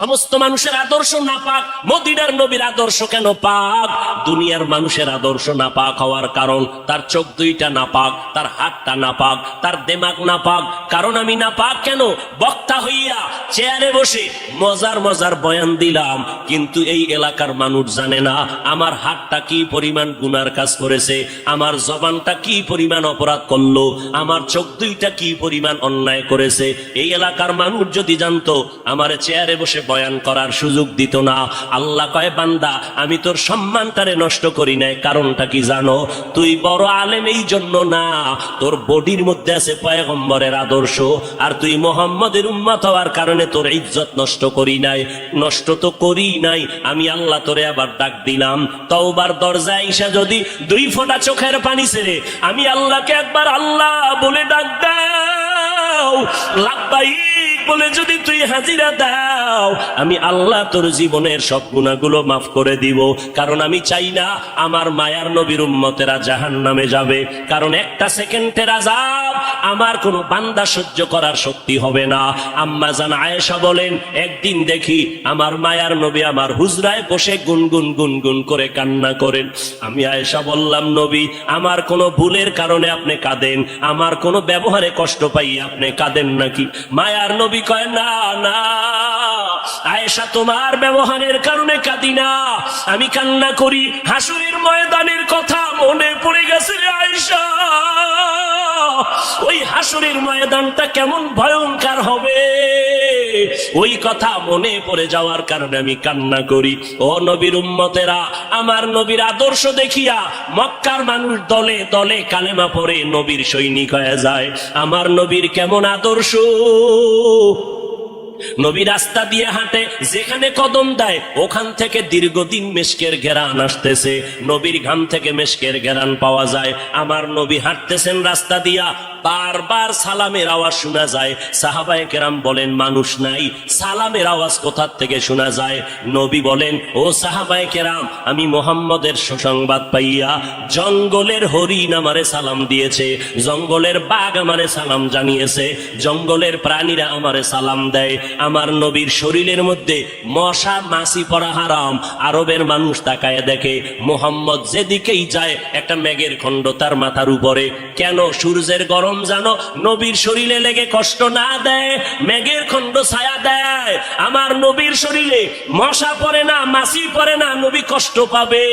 সমস্ত মানুষের আদর্শ নাপাক, মদিনার নবীর আদর্শ কেন পাক? দুনিয়ার মানুষের আদর্শ নাপাক হওয়ার কারণ তার চোখ দুইটা নাপাক, তার হাতটা নাপাক, তার দেমাগ নাপাক। কারণ আমি নাপাক কেন? বক্তা হইয়া চেয়ারে বসে মজার মজার বয়ান দিলাম, কিন্তু এই এলাকার মানুষ জানে না আমার হাতটা কি পরিমাণ গুনার কাজ করেছে, আমার জবানটা কি পরিমাণ অপরাধ করলো, আমার চোখ দুইটা কি পরিমাণ অন্যায় করেছে। এই এলাকার মানুষ যদি জানতো, আমার চেয়ারে বসে বয়ান করার সুযোগ দিত না। আল্লাহ কয়, বান্দা আমি তোর সম্মানটারে নষ্ট করি নাই, কারণটা কি জানো? তুই বড় আলেম এই জন্য না, তোর বডির মধ্যে আছে পয়গম্বরের আদর্শ, আর তুই মুহাম্মদের উম্মত হওয়ার কারণে তোর ইজ্জত নষ্ট করি নাই। নষ্ট তো করি নাই, আমি আল্লাহ তোরে আবার ডাক দিলাম। তওবার দরজায় আইসা যদি 2 ফোঁটা চোখের পানি ছেড়ে আমি আল্লাহকে একবার আল্লাহ বলে ডাক দাও, লাব্বাইক বলে যদি তুই হাজিরা দাও, আমি আল্লাহ তোর জীবনের সব গুনাহগুলো মাফ করে দিব। কারণ আমি চাই না আমার মায়ার নবীর উম্মতেরা জাহান্নামে যাবে, কারণ একটা সেকেন্ডের আযাব আমার কোনো বান্দা সহ্য করার শক্তি হবে না। আম্মা জান আয়েশা বলেন, একদিন দেখি আমার মায়ার নবী আমার হুজরায় বসে গুনগুন গুনগুন করে কান্না করেন। আমি আয়েশা বললাম, নবী আমার কোনো ভুলের কারণে আপনি কাঁদেন, আমার কোনো ব্যবহারে কষ্ট পাই আপনি কাঁদেন নাকি? মায়ার নবী কয়, না না আয়েশা, তোমার ব্যবহারের কারণে কাঁদি না, আমি কান্না করি হাসরের ময়দানের কথা মনে পড়ে গেছে রে আয়েশা। ওই হাসরের ময়দানটা কেমন ভয়ঙ্কর হবে, ওই কথা মনে পড়ে যাওয়ার কারণে আমি কান্না করি। ও নবীর উম্মতেরা, আমার নবীর আদর্শ দেখিয়া মক্কার মানুষ দলে দলে কালেমা পড়ে নবীর সৈনিক হয়ে যায়। আমার নবীর কেমন আদর্শ! নবী রাস্তা দিয়ে হাঁটে, যেখানে কদম দেয় ওখান থেকে দীর্ঘদিন মেশকের ঘেরান আসতেছে, নবীর ঘাম থেকে মেশকের ঘেরান পাওয়া যায়। আমার নবী হাঁটতেছেন রাস্তা দিয়া, বারবার সালামের আওয়াজ শোনা যায়। সাহাবায়ে কেরাম বলেন, মানুষ নাই, সালামের আওয়াজ কোথা থেকে শোনা যায়? নবী বলেন, ও সাহাবায়ে কেরাম, আমি মুহাম্মদের সুসংবাদ পাইয়া জঙ্গলের হরিণ আমারে সালাম দিয়েছে, জঙ্গলের বাঘ আমারে সালাম জানিয়েছে, জঙ্গলের প্রাণীরা আমারে সালাম দেয়। আমার নবীর শরীরের মধ্যে মশা মাছি পড়া হারাম। আরবের মানুষ তাকায় দেখে, মুহাম্মদ যেদিকেই যায় একটা মেঘের খণ্ড তার মাথার উপরে। কেন? সূর্যের গরম জানো নবীর শরীরে লেগে কষ্ট না দেয়, মেঘের খণ্ড ছায়া দেয়। আমার নবীর শরীরে মশা পড়ে না, মাছি পড়ে না, নবী কষ্ট পাবে।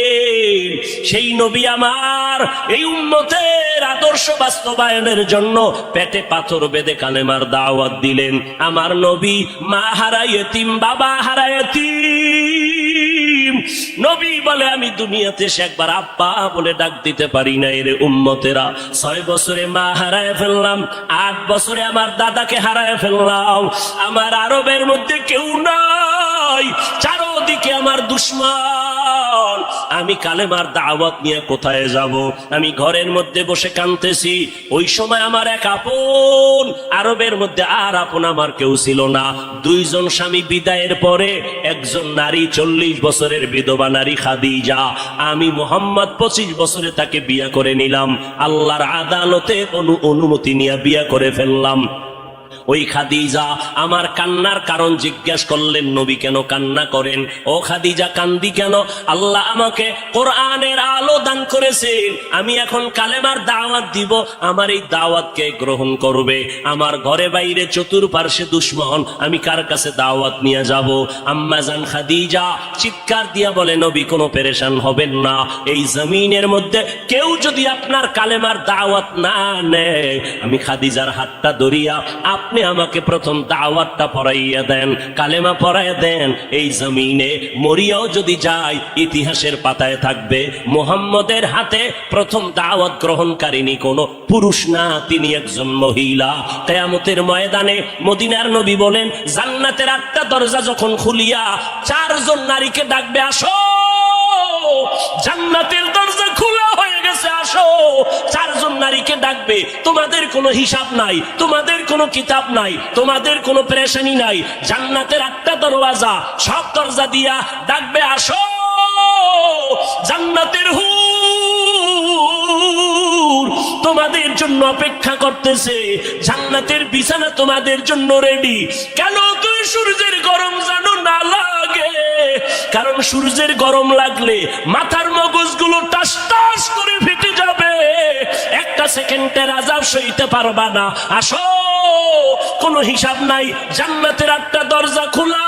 সেই নবী আমার এই উম্মতের আদর্শ বাস্তবায়নের জন্য পেটে পাথর বেঁধে কালেমার দাওয়াত দিলেন। আমার নবী মা হারা ইতিম, বাবা হারা ইতিম। নবী বলে, আমি দুনিয়াতে সে একবার আব্বা বলে ডাক দিতে পারি না রে উম্মতেরা। 6 বছরে মা হারায় ফেললাম, 8 বছরে আমার দাদাকে হারায় ফেললাম। আমার আরবের মধ্যে কেউ নাই, চারদিকে আমার দুশ্মন। আমি কালেমার দাওয়াত নিয়ে কোথায় যাব? আমি ঘরের মধ্যে বসে কাঁদতেছি। ওই সময় আমার এক আপন, আরবের মধ্যে আর আপন আমার কেউ ছিল না। 2 জন স্বামী বিদায়ের পরে একজন নারী 40 বছরের বিধবা নারী খাদিজা, আমি মুহাম্মদ 25 বছরে তাকে বিয়ে করে নিলাম। আল্লাহর আদালতে অনুমতি নিয়ে বিয়ে করে ফেললাম। ওই খাদিজা আমার কান্নার কারণ জিজ্ঞেস করলেন, নবী কেন কান্না করেন? ও খাদিজা, কান্দি কেন? আল্লাহ আমাকে কোরআনের আলো দান করেছেন, আমি এখন কালেমার দাওয়াত দিব, আমার এই দাওয়াতকে গ্রহণ করবে। আমার ঘরে বাইরে চতুর্পার্শ্বে দুশ্মন, আমি কার কাছে দাওয়াত নিয়ে যাব? আম্মা জান খাদিজা চিৎকার দিয়া বলে, নবী কোনো পেরেশান হবেন না, এই জমিনের মধ্যে কেউ যদি আপনার কালেমার দাওয়াত না নেয়, আমি খাদিজার হাতটা ধরিয়া আপনি আমাকে প্রথম দাওয়াতটা পড়াইয়া দেন, কালেমা পড়াইয়া দেন। এই জমিনে মরিয়াও যদি যায়, ইতিহাসের পাতায় থাকবে মুহাম্মদের হাতে প্রথম দাওয়াত গ্রহণকারিনী কোনো পুরুষ না, তিনি একজন মহিলা। কিয়ামতের ময়দানে মদিনার নবী বলেন, জান্নাতের 8টা দরজা যখন খুলিয়া 4 জন নারীকে ডাকবে, আসো, জান্নাতের দরজা খোলা হয়ে গেছে, আসো। 4 জন নারীকে ডাকবে, তোমাদের কোনো হিসাব নাই, তোমাদের কোনো কিতাব নাই, তোমাদের কোনো পেরেশানি নাই। জান্নাতের 8টা দরওয়াজা, সব দরজা দিয়া ডাকবে, আসো, জান্নাতের হুর তোমাদের জন্য অপেক্ষা করতেছে, জান্নাতের বিছানা তোমাদের জন্য রেডি। কেন? তুই সূর্যের গরম জানো না কারণ সূর্যের গরম লাগলে মাথার মগজগুলো টাস টাস করে ফেটে যাবে, একটা সেকেন্ডের আযাব সইতে পারবা না। আসো, কোনো হিসাব নাই, জান্নাতের 8টা দরজা খোলা,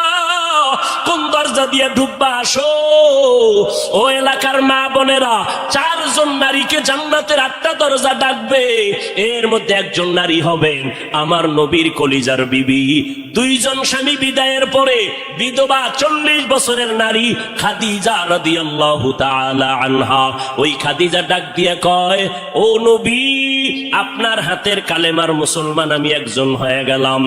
কোন দরজা দিয়ে ঢুকবা আসো। ও এলাকার মা বোনেরা, 4 জন নারীকে জান্নাতের 8টা দরজা ডাকবে, এর মধ্যে একজন নারী হবেন আমার নবীর কলিজার বিবি। 2 জন স্বামী বিদায়ের পরে বিধবা 40 বছরের নারী খাদিজা রাদিয়াল্লাহু তাআলা আনহা। ওই খাদিজা ডাক দিয়ে কয়, ও নবী, আপনার হাতের কালেমার মুসলমান আমি একজন হয়ে গেলাম।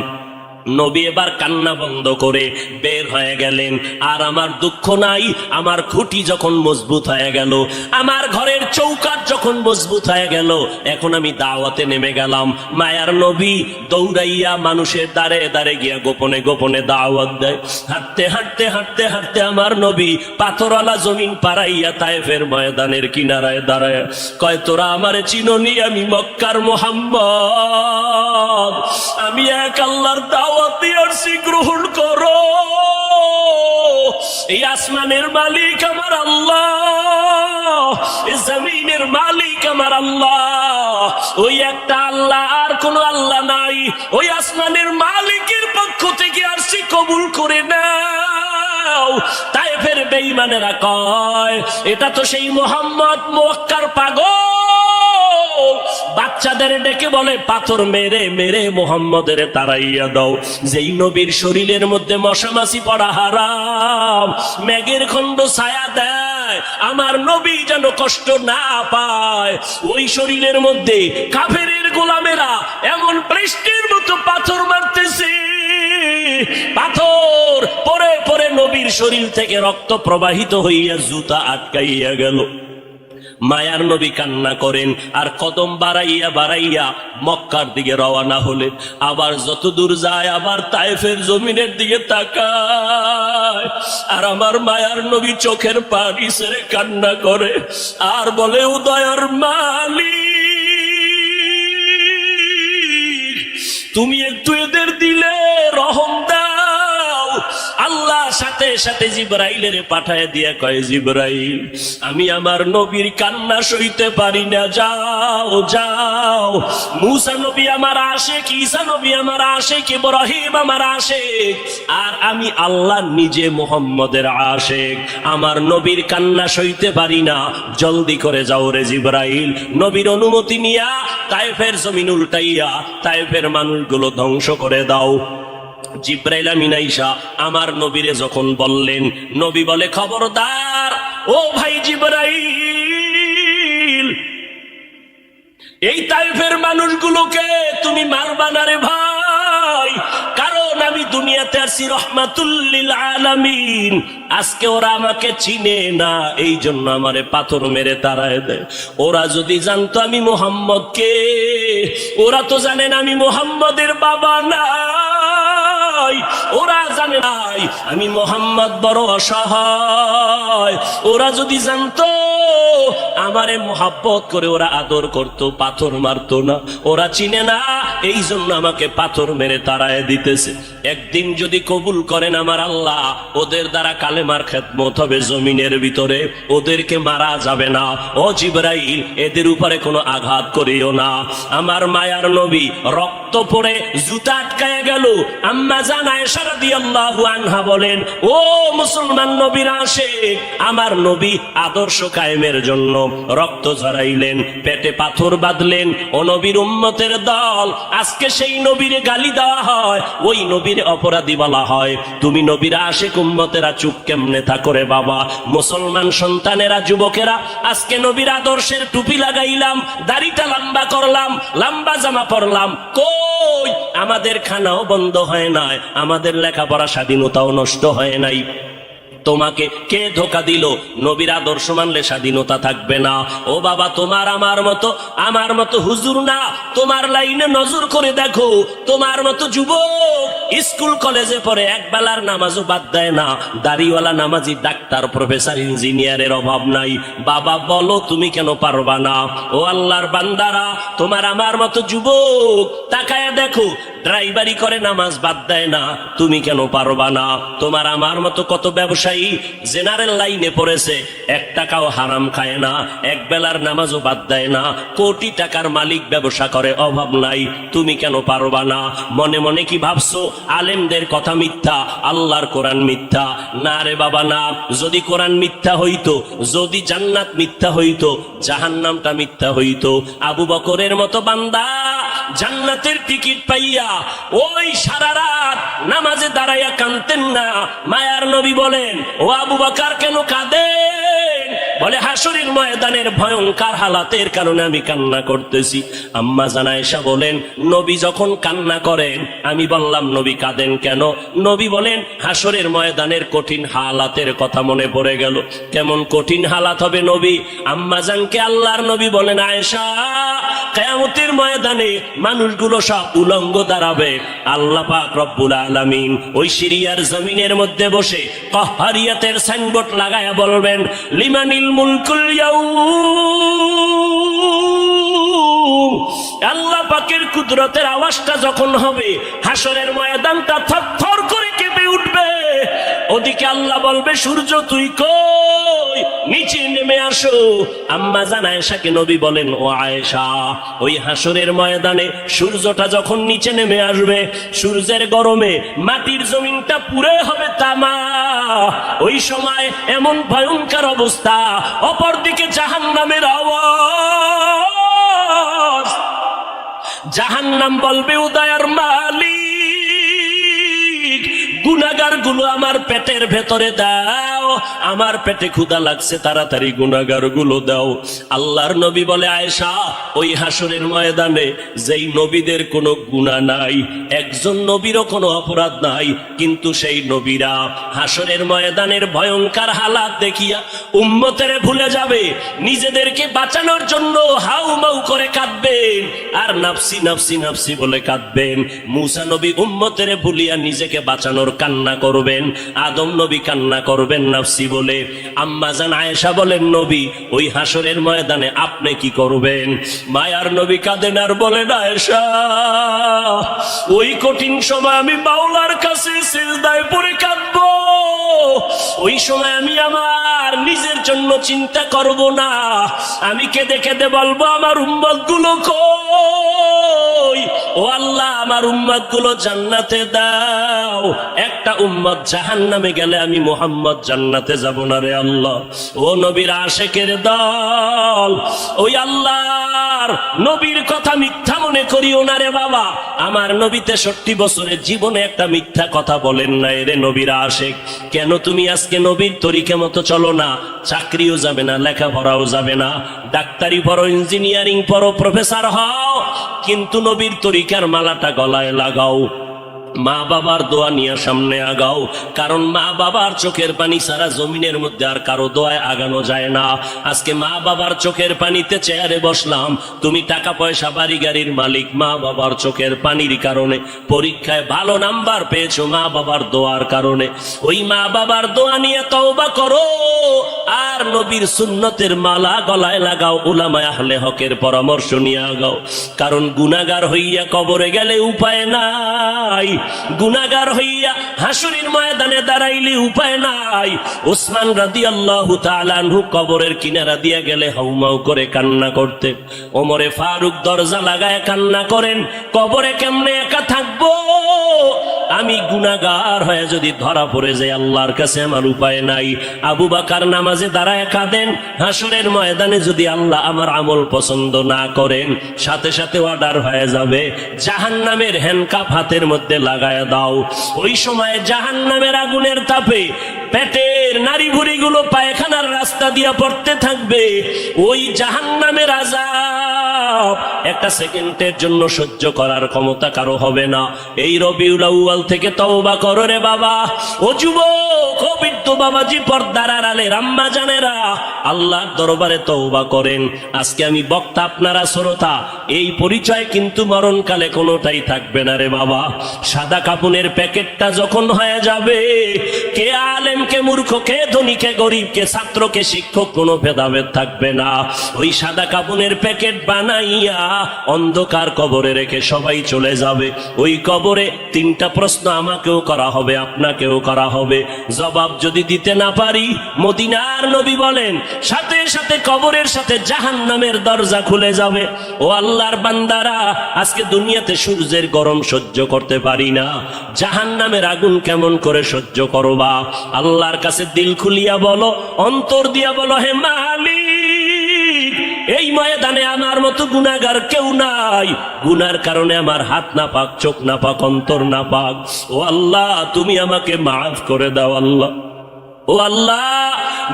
নবী এবার কান্না বন্ধ করে বের হয়ে গেলেন। আর আমার দুঃখ নাই, আমার খুঁটি যখন মজবুত হয়ে গেল, আমার ঘরের চৌকাঠ যখন মজবুত হয়ে গেল, এখন আমি দাওয়াতে নেমে গেলাম। মায়ার নবী দৌড়াইয়া মানুষের দ্বারে দ্বারে গিয়া গোপনে গোপনে দাওয়াত দেয়। হাঁটতে হাঁটতে হাঁটতে হাঁটতে আমার নবী পাথরওয়ালা জমিন পাড়াইয়া তায়েফের ময়দানের কিনারায় দাঁড়ায় কয়, তোরা আমারে চিনোনি, আমি মক্কার মুহাম্মদ, আমি এক আল্লাহর দাওয়াত আসছি, গ্রহণ করো। এই আসমানের মালিক আমার আল্লাহ, এই জমিনের মালিক আমার আল্লাহ, ওই একটা আল্লাহ, আর কোন আল্লাহ নাই। ওই আসমানের মালিকের পক্ষ থেকে আসছি, কবুল করে নাও। তায়েফের বেঈমানেরা কয়, এটা তো সেই মুহাম্মদ মক্কার পাগল। বাচ্চাদের ডেকে বলে, পাথর মেরে মেরে মুহাম্মদের তাড়াইয়া দাও। যেই নবীর শরীরের মধ্যে মশামাছি পড়া হারাম, মেঘের খণ্ড ছায়া দেয়, আমার নবী যেন কষ্ট না পায়। ওই শরীরের মধ্যে কাফেরের গোলামেরা এমন বৃষ্টির মতো পাথর মারতেছে, পাথর পরে পরে নবীর শরীর থেকে রক্ত প্রবাহিত হইয়া জুতা আটকাইয়া গেল। মায়ার নবী কান্না করেন আর কদম বাড়াইয়া বাড়াইয়া মক্কার দিকে রওনা হলেন। আবার যত দূর যায় আবার তায়েফের জমিনের দিকে তাকায়, আর আমার মায়ার নবী চোখের পানি ছেড়ে কান্না করে আর বলে, উদয়ের মালিক, তুমি একটু এদের দিলে রহম দাও। আল্লাহ সাথে সাথে জিবরাইলের পাঠায় দিয়া কয়, জিবরাইল, আমি আমার নবীর কান্না সইতে পারি না, যাও যাও। মুসা নবী আমার আশিক, ঈসা নবী আমার আশিক, ইব্রাহিম আমার আশিক, আর আমি আল্লাহ নিজে মুহাম্মদের আশিক। আমার নবীর কান্না সইতে পারি না, জলদি করে যাও রে জিবরাইল। নবীর অনুমতি নিয়া তায়েফের জমিন উল্টাইয়া তায়েফের মানুষগুলো ধ্বংস করে দাও। জিব্রাইল আমিন আইসা আমার নবীরে যখন বললেন, নবী বলে, খবরদার ও ভাই জিব্রাইল, এই তায়েফের মানুষগুলোকে তুমি মারবা না রে ভাই, কারণ আমি দুনিয়াতে আসছি রহমাতুল লিল আলামিন। আজকে ওরা আমাকে চিনে না, এই জন্য আমারে পাথর মেরে তাড়ায় দেয়। ওরা যদি জানতো আমি মুহাম্মদকে, ওরা তো জানেন আমি মুহাম্মদের বাবা না, ওরা জানে নাই আমি মোহাম্মদ বড় অসহায়। ওরা যদি জানতো আমারে মোহাব্বত করে ওরা আদর করত, পাথর মারতো না। ওরা চিনে না, এই জন্য আমাকে পাথর মেরে তাড়ায় দিতেছে। একদিন যদি কবুল করেন আমার আল্লাহ, ওদের দ্বারা কালেমার খেদমত হবে জমিনের ভিতরে, ওদেরকে মারা যাবে না। ও জিবরাইল, এদের উপরে কোনো আঘাত করিও না। আমার মায়ার নবী রক্ত পড়ে জুতা আটকায় গেল। আম্মা জান আয়েশা রাদিয়াল্লাহু আনহা বলেন, ও মুসলমান নবীর আশিক, আমার নবী আদর্শ কায়েমের জন্য রক্ত ঝরাইলেন, পেটে পাথর বাঁধলেন। ও নবীর উম্মতের দল, আজকে সেই নবীরে গালি দেওয়া হয়, ওই নবীর অপরাধী বলা হয়। তুমি নবীর আশিক উম্মতেরা চুপ কেমনে থাকো রে বাবা? মুসলমান সন্তানেরা, যুবকেরা, আজকে নবীর আদর্শের টুপি লাগাইলাম, দাড়িটা লম্বা করলাম, লম্বা জামা পরলাম, কই আমাদের খানাও বন্ধ হয় নাই, আমাদের লেখাপড়া স্বাধীনতাও নষ্ট হয় নাই। তোমাকে কে ধোকা দিল? নবীর আদর্শ মানলে স্বাধীনতা থাকবে না। ও বাবা, তোমার আমার মতো হুজুর না, তোমার লাইনে নজর করে দেখো, তোমার মতো যুবক স্কুল কলেজে পড়ে এক বেলার নামাজও বাদ দেয় না, দাড়িওয়ালা নামাজি ডাক্তার প্রফেসর ইঞ্জিনিয়ারের অভাব নাই। বাবা বলো তুমি কেন পারবা না? ও আল্লাহর বান্দারা, তোমার আমার মতো যুবক তাকায় দেখো, ড্রাইভারি করে নামাজ বাদ দেয় না, তুমি কেন পারবা না? তোমার আমার মতো কত ব্যবসায়ী জেনারেল লাইনে পড়েছে, এক টাকাও হারাম খায় না, এক বেলার নামাজও বাদ দেয় না, কোটি টাকার মালিক ব্যবসা করে, অভাব নাই, তুমি কেন পারবা না? মনে মনে কি ভাবছো আলেমদের কথা মিথ্যা, আল্লাহর কোরআন মিথ্যা? না রে বাবা না। যদি কোরআন মিথ্যা হইতো, যদি জান্নাত মিথ্যা হইতো, জাহান্নামটা মিথ্যা হইতো। আবু বকরের মতো বান্দা জান্নাতের টিকিট পাইয়া ওই সারা রাত নামাজে দাঁড়াইয়া কাঁদতেন না। মায়ার নবী বলেন, ও আবু বকর কেন কাঁদেন? বলে, হাসরের ময়দানের ভয়ঙ্কর হালাতের কারণে আমি কান্না করতেছি। আম্মা জান আয়েশা বলেন, নবী যখন কান্না করেন আমি বললাম, নবী কাঁদেন কেন? নবী বলেন, হাসরের ময়দানের কঠিন হালাতের কথা মনে পড়ে গেল। কেমন কঠিন হালাত হবে নবী? আম্মা জানকে আল্লাহর নবী বলেন, আয়েশা, কিয়ামতের ময়দানে মানুষগুলো সব উলঙ্গ দাঁড়াবে। আল্লাহ পাক রব্বুল আলামিন ওই সিরিয়ার জমিনের মধ্যে বসে কাহরিয়াতের সাইনবোর্ড লাগায়া বলবেন, লিমানিল মুলকুল ইয়াউম। আল্লাহ পাকের কুদরতের আওয়াজটা যখন হবে, হাসরের ময়দানটা থরথর করে কেঁপে উঠবে। ওদিকে আল্লাহ বলবে, সূর্য তুই কই? নিচে নেমে আসো। আম্মা জান আয়েশাকে নবী বলেন, ও আয়েশা, ওই হাসরের ময়দানে সূর্যটা যখন নিচে নেমে আসবে, সূর্যের গরমে মাটির জমিনটা পুরে হবে তামা। ওই সময় এমন ভয়ঙ্কর অবস্থা, অপরদিকে জাহান্নামের আওয়াজ। জাহান্নাম বলবে, উদয়ার মালিক, গুনাহগার গুলো আমার পেটের ভেতরে দাও, আমার পেটে ক্ষুধা লাগছে, তাড়াতাড়ি গুনাহগার গুলো দাও। আল্লাহর নবী বলে, আয়েশা, ওই হাসরের ময়দানে যেই নবীদের কোনো গুনাহ নাই, একজন নবীরও কোনো অপরাধ নাই, কিন্তু সেই নবীরা হাসরের ময়দানের ভয়ঙ্কর হালাত দেখিয়া উম্মতের ভুলে যাবে, নিজেদেরকে বাঁচানোর জন্য হাউমাউ করে কাঁদবেন আর নাফসি নাফসি নাফসি বলে কাঁদবেন। মুসা নবী উম্মতের ভুলিয়া নিজেকে বাঁচানোর কান্না করবেন, আদম নবী কান্না করবেন নাফসি বলে। আম্মা জান আয়েশা বলেন, নবী ওই হাসরের ময়দানে আপনি কি করবেন? মায়ার নবী কাঁদেন আর বলেন, আয়েশা, ওই কঠিন সময় আমি মাওলার কাছে সিজদায় পড়ে কাঁদবো। ওই সময় আমি আমার নিজের জন্য চিন্তা করব না, আমি কেঁদে কেঁদে বলবো, আমার উম্মত গুলো কই? ও আল্লাহ, আমার উম্মত গুলো জান্নাতে দাও। একটা উম্মত জাহান্নামে গেলে আমি মুহাম্মদ জান্নাতে যাব না রে আল্লাহ। ও নবীর আশেকের দল, ওই আল্লাহর নবীর কথা মিথ্যা মনে করিও না রে বাবা। আমার নবী 63 বছরের জীবনে একটা মিথ্যা কথা বলেন না রে নবীর আশেক। কেন তুমি আজকে নবীর তরিকা মতো চলো না? চাকরিও যাবে না, লেখাপড়াও যাবে না, ডাক্তারি পড়ো, ইঞ্জিনিয়ারিং পড়ো, প্রফেসর হও, কিন্তু নবীর তরিকার মালাটা গলায় লাগাও। মা বাবার দোয়া নিয়ে সামনে আগাও, কারণ মা বাবার চোখের পানি ছাড়া জমিনের মধ্যে আর কারো দোয়ায় আগানো যায় না। আজকে মা বাবার চোখের পানিতে চেয়ারে বসলাম, তুমি টাকা পয়সা বাড়ি গাড়ির মালিক, মা বাবার চোখের পানির কারণে। পরীক্ষায় ভালো নাম্বার পেয়েছো মা বাবার দোয়ার কারণে। ওই মা বাবার দোয়া নিয়ে তওবা করো আর নবীর সুন্নতের মালা গলায় লাগাও, উলামায়ে আহলে হকের পরামর্শ নিয়ে আগাও। কারণ গুনাহগার হইয়া কবরে গেলে উপায় নাই, গুনাহগার হইয়া হাসরের ময়দানে দাঁড়াইলে উপায় নাই। ওসমান রাদিয়াল্লাহু তাআলা আনহু কবরের কিনারা দিয়া গেলে হাউমাউ করে কান্না করতে, ওমরে ফারুক দরজা লাগায় কান্না করেন, কবরে কেমনে একা থাকবো? আমি গুনাহগার হয়ে যদি ধরা পড়ে যাই আল্লাহর কাছে আমার উপায় নাই। আবু বকর নামাজে দাঁড়ায় কাঁদেন, হাসরের ময়দানে যদি আল্লাহ আমার আমল পছন্দ না করেন, সাথে সাথে অর্ডার হয়ে যাবে, জাহান্নামের হ্যান্ডকাপ হাতের মধ্যে লাগায় দাও। ওই সময় জাহান্নামের আগুনের তাপে পেটের নারী ভুঁড়িগুলো পায়খানার রাস্তা দিয়ে পড়তে থাকবে। ওই জাহান্নামের আযাব একটা সেকেন্ডের জন্য সহ্য করার ক্ষমতা কারো হবে না। এই রবিউল আউয়াল থেকে তওবা করো রে বাবা। ও যুবক, বৃদ্ধ বাবাজি, পর্দার আড়ালের আম্মা জানেরা, আল্লাহর দরবারে তওবা করেন। আজকে আমি বক্তা, আপনারা শ্রোতা, এই পরিচয় কিন্তু মরণকালে কোনোটাই থাকবে না রে বাবা। সাদা কাপুনের প্যাকেটটা যখন হয়ে যাবে, কে আলেম, কে মূর্খ, কে ধনী, কে গরিব, কে ছাত্র, কে শিক্ষক, কোনো ভেদাভেদ থাকবে না। ওই সাদা কাপুনের প্যাকেট বানাইয়া অন্ধকার কবরে রেখে সবাই চলে যাবে। ওই কবরে তিনটা প্রশ্ন আমাকেও করা হবে, আপনাকেও করা হবে। জবাব যদি দিতে না পারি, মদিনার নবী বলেন সাথে সাথে কবরের সাথে জাহান্নামের দরজা খুলে যাবে। ও আল্লাহর বান্দারা, আজকে দুনিয়াতে সূর্যের গরম সহ্য করতে পারি না, জাহান্নামের আগুন কেমন করে সহ্য করবা? আল্লাহর কাছে দিল খুলিয়া বলো, অন্তর দিয়া বলো, হে মালিক, এই ময়দানে আমার মতো গুনাহগার কেউ নাই। গুনার কারণে আমার হাত না পাক, চোখ না পাক, অন্তর না পাক। ও আল্লাহ, তুমি আমাকে মাফ করে দাও আল্লাহ। ও আল্লাহ,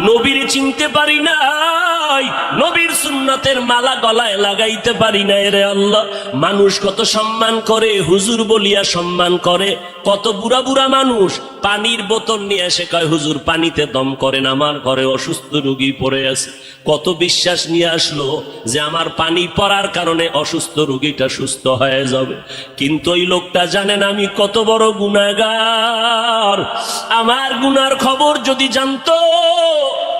নবীর চিনতে পারি নাই, নবীর সুন্নতের মালা গলায় লাগাইতে পারি নাই রে আল্লাহ। মানুষ কত সম্মান করে, হুজুর বলিয়া সম্মান করে। কত বুড়া বুড়া মানুষ পানির বোতল নিয়ে এসে কয়, হুজুর পানিতে দম করেন, আমার ঘরে অসুস্থ রোগী পড়ে আছে। কত বিশ্বাস নিয়ে আসলো যে আমার পানি পড়ার কারণে অসুস্থ রোগীটা সুস্থ হয়ে যাবে। কিন্তু ওই লোকটা জানেন আমি কত বড় গুনাহগার। আমার গুনার খবর যদি জানতো,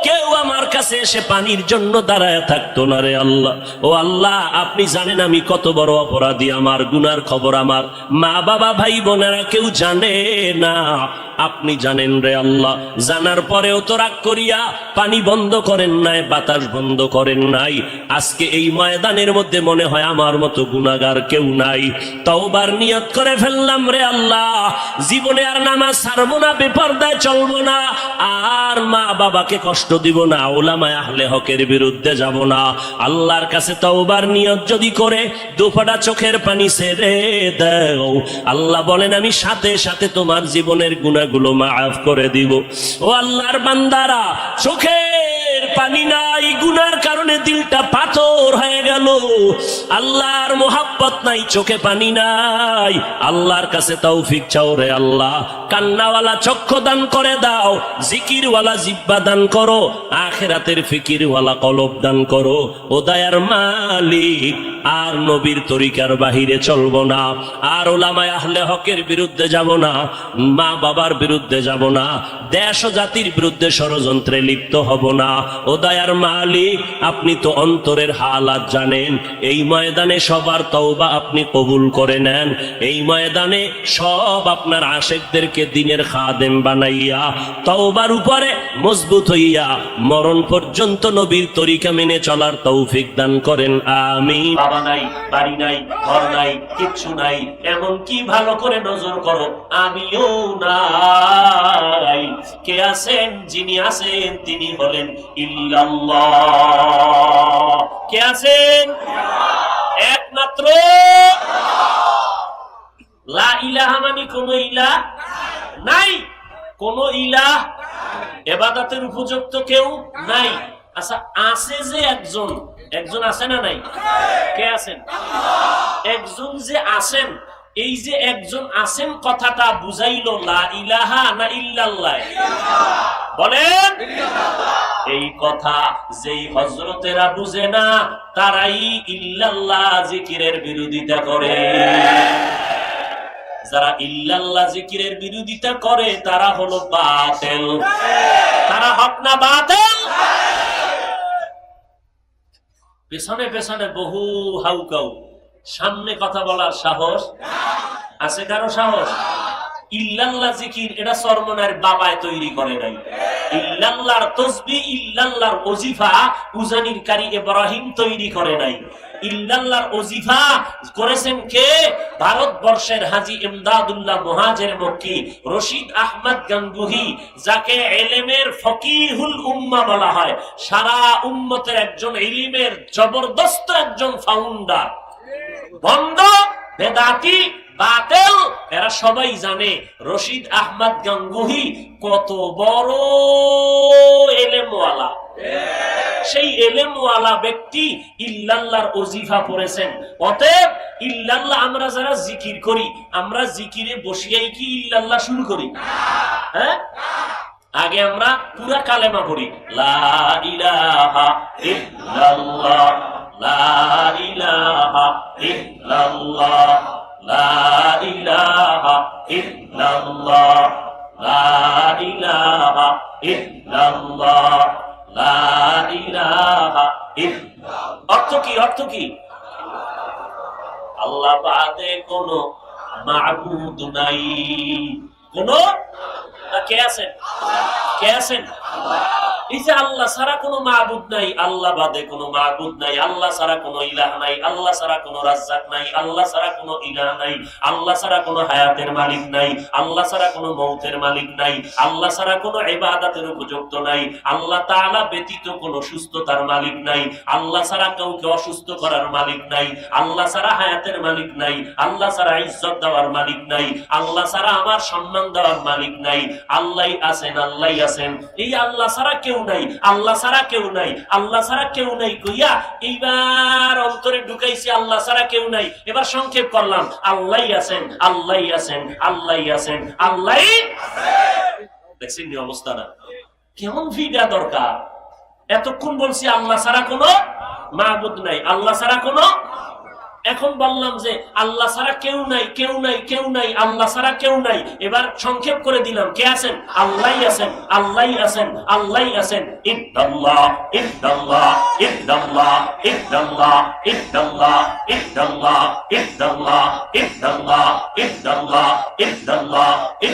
কেউ আমার কাছে এসে পানির জন্য দাঁড়ায় থাকতো না রে আল্লাহ। ও আল্লাহ, আপনি জানেন আমি কত বড় অপরাধী। আমার গুনার খবর আমার মা বাবা ভাই বোনেরা কেউ জানে না, আপনি জানেন রে আল্লাহ। জানার পরেও তো রাগ করিয়া পানি বন্ধ করেন নাই, বাতাস বন্ধ করেন নাই। আজকে এই ময়দানের মধ্যে মনে হয় আমার মতো গুনাহগার কেউ নাই। তওবার নিয়ত করে ফেললাম রে আল্লাহ, জীবনে আর নামাজ ছাড়বো না, বেপরদায় চলবো না, আর মা বাবাকে কষ্ট দিব না, উলামায়ে আহলে হকের বিরুদ্ধে যাব না। আল্লাহর কাছে তওবার নিয়ত যদি করে দুফোঁটা চোখের পানি ছেড়ে দাও, আল্লাহ বলেন আমি সাথে সাথে তোমার জীবনের গুনাহগুলো মাফ করে দিব। ও আল্লাহর বান্দারা, চোখের পানি নাই, গুনার কারণে দিলটা পাথর হয়ে গেল। আল্লাহর মোহাব্বত নাই, চোখে পানি নাই। আল্লাহর কাছে তৌফিক চাও রে আল্লাহ। কান্নাওয়ালা চক্ষু দান করে দাও, জিকিরওয়ালা জিহ্বা দান করো, আখিরাতের ফিকিরওয়ালা কলব দান করো। ও দয়ার মালিক, আর নবীর তরিকার বাহিরে চলবো না, আর উলামায়ে আহলে হকের বিরুদ্ধে যাব না, মা বাবার বিরুদ্ধে যাব না, দেশ ও জাতির বিরুদ্ধে ষড়যন্ত্রে লিপ্ত হব না। ও দয়ার মালিক, আপনি তো অন্তরের হালাত জানেন। এই ময়দানে সবার তওবা আপনি কবুল করে নেন। এই ময়দানে সব আপনার আশেকদেরকে দিনের খাদেম বানাইয়া তওবার উপরে মজবুত হইয়া মরণ পর্যন্ত নবীর তরিকা মেনে চলার তৌফিক দান করেন, আমিন। বাবা নাই, বাড়ি নাই, ঘর নাই, কিচ্ছু নাই, এমন কি ভালো করে নজর করো, আমিও নাই। কে আছেন? যিনি আছেন তিনি বলেন ইল্লাল্লাহ। কে আছেন? একমাত্র লা ইলাহা মানে কোন ইলাহ নাই, কোন ইলাহ ইবাদতের উপযুক্ত কেউ নাই। আচ্ছা, আছে যে একজন, একজন আছে না নাই? কে আছেন? একজন যে আছেন, এই যে একজন আছেন কথাটা বুঝাইল লা ইলাহা না ইল্লাল্লাহ? বলেন এই কথা যেই হযরতেরা বুঝে না, তারাই ইল্লাল্লাহ জিকিরের বিরোধিতা করে। যারা ইল্লাল্লাহ জিকিরের বিরোধিতা করে তারা হলো বাতিল। তারা হক না বাতিল? পেছনে পেছনে বহু হাউকাউ, সামনে কথা বলার সাহস আছে কারো? সাহস? ইল্লাল্লাহ জিকির এটা চরমনার বাবায় তৈরি করে নাই। ইল্লাল্লাহর তাসবিহ, ইল্লাল্লাহর ওজিফা উজানির কারি ইব্রাহিম তৈরি করে নাই। ইল্লাল্লাহর ওজিফা করেছেন কে? ভারতবর্ষের হাজী ইমদাদুল্লাহ মুহাজির মক্কি, রশিদ আহমদ গঙ্গুহি, যাকে ইলমের ফকিহুল উম্মাহ বলা হয়, সারা উম্মতের একজন ইলমের জবরদস্ত একজন ফাউন্ডার। বন্ধ বেদাতি বাতিল এরা সবাই জানে রশিদ আহমদ গঙ্গুহি কত বড় ইলমওয়ালা। সেই ইলমওয়ালা ব্যক্তি ইল্লাল্লাহর ওজিফা পড়েছেন। অতএব ইল্লাল্লাহ আমরা যারা জিকির করি, আমরা জিকিরে বসিয়াই কি ইল্লাল্লাহ শুরু করি? হ্যাঁ, আগে আমরা পুরা কালেমা পড়ি, লা ইলাহা ইল্লাল্লাহ, লা ইলাহা ইল্লাল্লাহ, লা ইলাহা ইল্লাল্লাহ, লা ইলাহা ইল্লাল্লাহ, লা ইলাহা ইল্লাল্লাহ। অর্থ কি? অর্থ কি? আল্লাহ বাদে কোনো মাবুদ নাই। কোন কে আছেন? কে আছেন? এই যে আল্লাহ ছাড়া কোনো মাবুদ নাই, আল্লাহ বাদে কোনো মাবুদ নাই, আল্লাহ ছাড়া কোনো ইলাহ নাই, আল্লাহ ছাড়া কোনো রাজ্জাক নাই, আল্লাহ ছাড়া কোনো ইলাহ নাই, আল্লাহ ছাড়া কোনো হায়াতের মালিক নাই, আল্লাহ ছাড়া কোনো মৌতের মালিক নাই, আল্লাহ ছাড়া কোনো ইবাদতের উপযুক্ত নাই, আল্লাহ তাআলা ব্যতীত কোনো সুস্থতার মালিক নাই, আল্লাহ ছাড়া কাউকে অসুস্থ করার মালিক নাই, আল্লাহ ছাড়া হায়াতের মালিক নাই, আল্লাহ ছাড়া ইজ্জত দেওয়ার মালিক নাই, আল্লাহ ছাড়া আমার সম্মান দেওয়ার মালিক নাই। আল্লাহই আছেন, আল্লাহই আছেন। এই আল্লাহ ছাড়া কেউ নাই, আল্লাহ ছাড়া কেউ নাই, আল্লাহ ছাড়া কেউ নাই কইয়া এইবার অন্তরে ঢুকাইছি আল্লাহ ছাড়া কেউ নাই। এবার সংক্ষেপ করলাম, আল্লাহই আছেন, আল্লাহই আছেন, আল্লাহই আছেন, আল্লাহই। দেখছেন কি অবস্থাটা? কেমন ভিড়া দরকার। এতক্ষণ বলছি আল্লাহ ছাড়া কোনো মাবুদ নাই, আল্লাহ ছাড়া কোনো, এখন বললাম যে আল্লাহ ছাড়া কেউ নাই, কেউ নাই, কেউ নাই, আল্লাহ ছাড়া কেউ নাই। এবার সংক্ষেপ করে দিলাম, কে আছেন? আল্লাহই আছেন, আল্লাহই আছেন, আল্লাহই আছেন। ইল্লাল্লাহ, ইল্লাল্লাহ, ইল্লাল্লাহ, ইল্লাল্লাহ, ইল্লাল্লাহ, ইল্লাল্লাহ, ইল্লাল্লাহ, ইল্লাল্লাহ, ইল্লাল্লাহ, ইল্লাল্লাহ,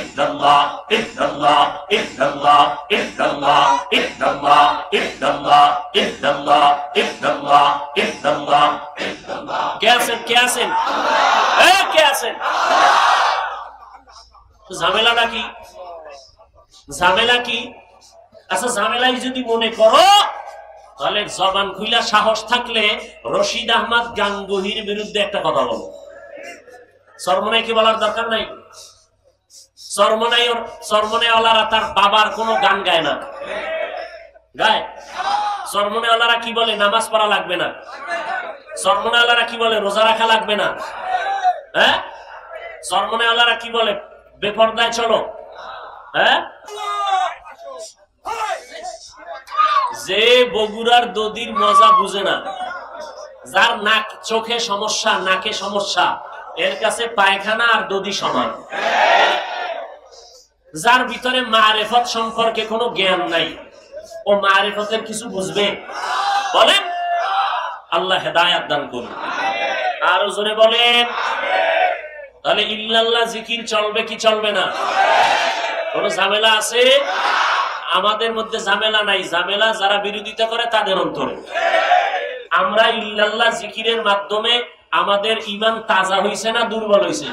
ইল্লাল্লাহ, ইল্লাল্লাহ, ইল্লাল্লাহ, ইল্লাল্লাহ, ইল্লাল্লাহ, ইল্লাল্লাহ, ইল্লাল্লাহ, ইল্লাল্লাহ, ইল্লাল্লাহ, ইল্লাল্লাহ। কে আছেন? কে আছেন? কে আছেন? ঝামেলাটা কি? ঝামেলা কি? আচ্ছা, ঝামেলাই যদি মনে করো তাহলে জবান খুইলা সাহস থাকলে রশিদ আহমদ গাঙ্গুহির বিরুদ্ধে একটা কথা বলো। সরমনাই কি বলার দরকার নাই? সরমনাইওয়ালারা তার বাবার কোনো গান গায় না, গায়? সরমনাইওয়ালারা কি বলে? নামাজ পড়া লাগবে না। সরমনাইওয়ালারা কি বলে? রোজা রাখা লাগবে না। হ্যাঁ, সরমনাইওয়ালারা কি বলে? বেপরদায় চলো। হ্যাঁ, যে বগুড়ার দদির মজা বুঝে না, যার নাক চোখে সমস্যা, নাকে সমস্যা, এর কাছে পায়খানা আর দদি সমান। যার ভিতরে মারেফত সম্পর্কে কোনো জ্ঞান নাই, ও মারেফতের কিছু বুঝবে? বলেন। আল্লাহ হেদায়াত দান করুন। আরো জোরে বলেন। তাহলে ইল্লাল্লাহ জিকির চলবে কি চলবে না? কোন ঝামেলা আছে? আমাদের মধ্যে ঝামেলা নাই, ঝামেলা যারা বিরোধিতা করে তাদের অন্তরে। আমরা ইল্লাল্লাহ জিকিরের মাধ্যমে আমাদের ঈমান তাজা হইছে না দুর্বল হইছে?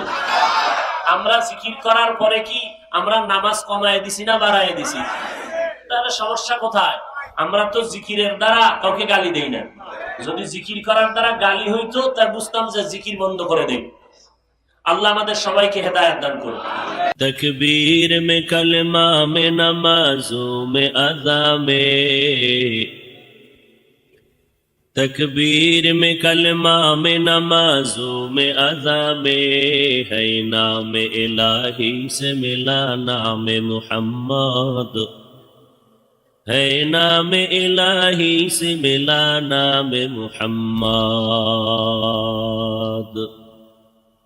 আমরা জিকির করার পরে কি আমরা নামাজ কমায় দিছি না বাড়ায় দিছি? তাহলে সমস্যা কোথায়? আমরা তো জিকিরের দ্বারা কাউকে গালি দেই না। যদি জিকির করার দ্বারা গালি হইতো তাই বুঝতাম যে জিকির বন্ধ করে দেই। আল্লাহ আমাদের সবাইকে হেদায়েত দান করুন। तकबीर में कलमा में नमाजों में अज़ा में, तकबीर में कलमा में नमाजों में अज़ा में, है नाम इलाही से मिला नाम मुहम्मद, है नाम इलाही से मिला नाम मुहम्मद।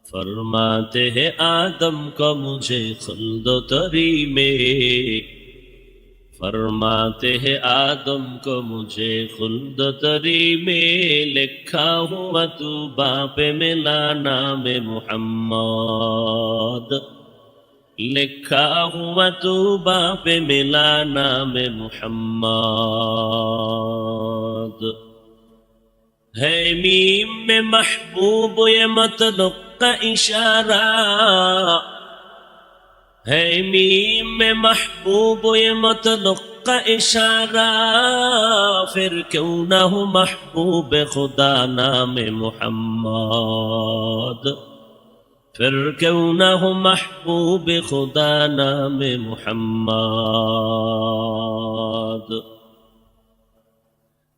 फरमाते हैं आदम को मुझे खुल्द तरी में, फरमाते हैं आदम को मुझे खुल्द तरी में, लिखा हुआ तू बाप मिला नाम मुहम्मद, लिखा हुआ तू बाप मिला नाम मुहम्मद। है मीम में महबूब ये मतलुक का इशारा, है मीम में महबूब ये मतलुक का इशारा, फिर क्यों ना हो महबूब खुदा नाम मुहम्मद, फिर क्यों ना हो महबूब खुदा नाम मुहम्मद।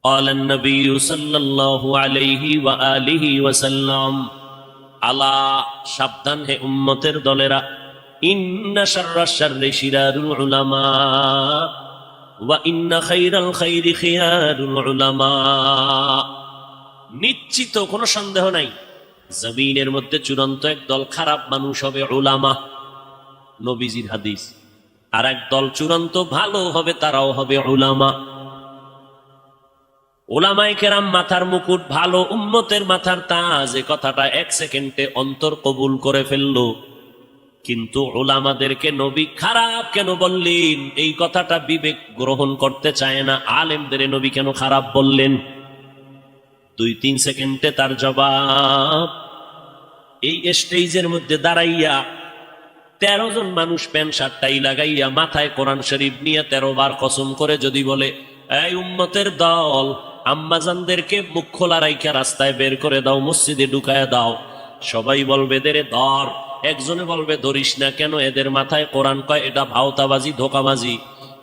قال النبي صلى الله عليه وآله وسلم, আলা সাবধান হে উম্মতের দলেরা, ইন্না শাররাশ শাররি শিরারুল উলামা ওয়া ইন্না খাইরাল খাইরি খিয়ারুল উলামা। নিশ্চিত কোনো সন্দেহ নাই, জমিনের মধ্যে চূড়ান্ত একদল খারাপ মানুষ হবে উলামা, নবীজির হাদিস। আর একদল চূড়ান্ত ভালো হবে, তারাও হবে উলামা। উলামায়ে কেরাম মাথার মুকুট, ভালো উম্মতের মাথার তাজ, এ কথাটা এক সেকেন্ডে অন্তর কবুল করে ফেললো। কিন্তু উলামাদেরকে নবী খারাপ কেন বললেন, এই কথাটা বিবেক গ্রহণ করতে চায় না। আলেমদের নবী কেন খারাপ বললেন? 2-3 সেকেন্ডে তার জবাব। এই স্টেজের মধ্যে দাঁড়াইয়া 13 জন মানুষ প্যান্ট শার্টটাই লাগাইয়া মাথায় কোরআন শরীফ নিয়ে 13 বার কসম করে যদি বলে, এই উম্মতের দল, আম্মাজানদেরকে মুখ খোলা রাইখা রাস্তায় বের করে দাও, মসজিদে ঢুকায় দাও, সবাই বলবে এদের ধর। একজনে বলবে ধরিস না কেন, এদের মাথায় কোরআন কয়, এটা ভাওতাবাজি, ধোকাবাজি,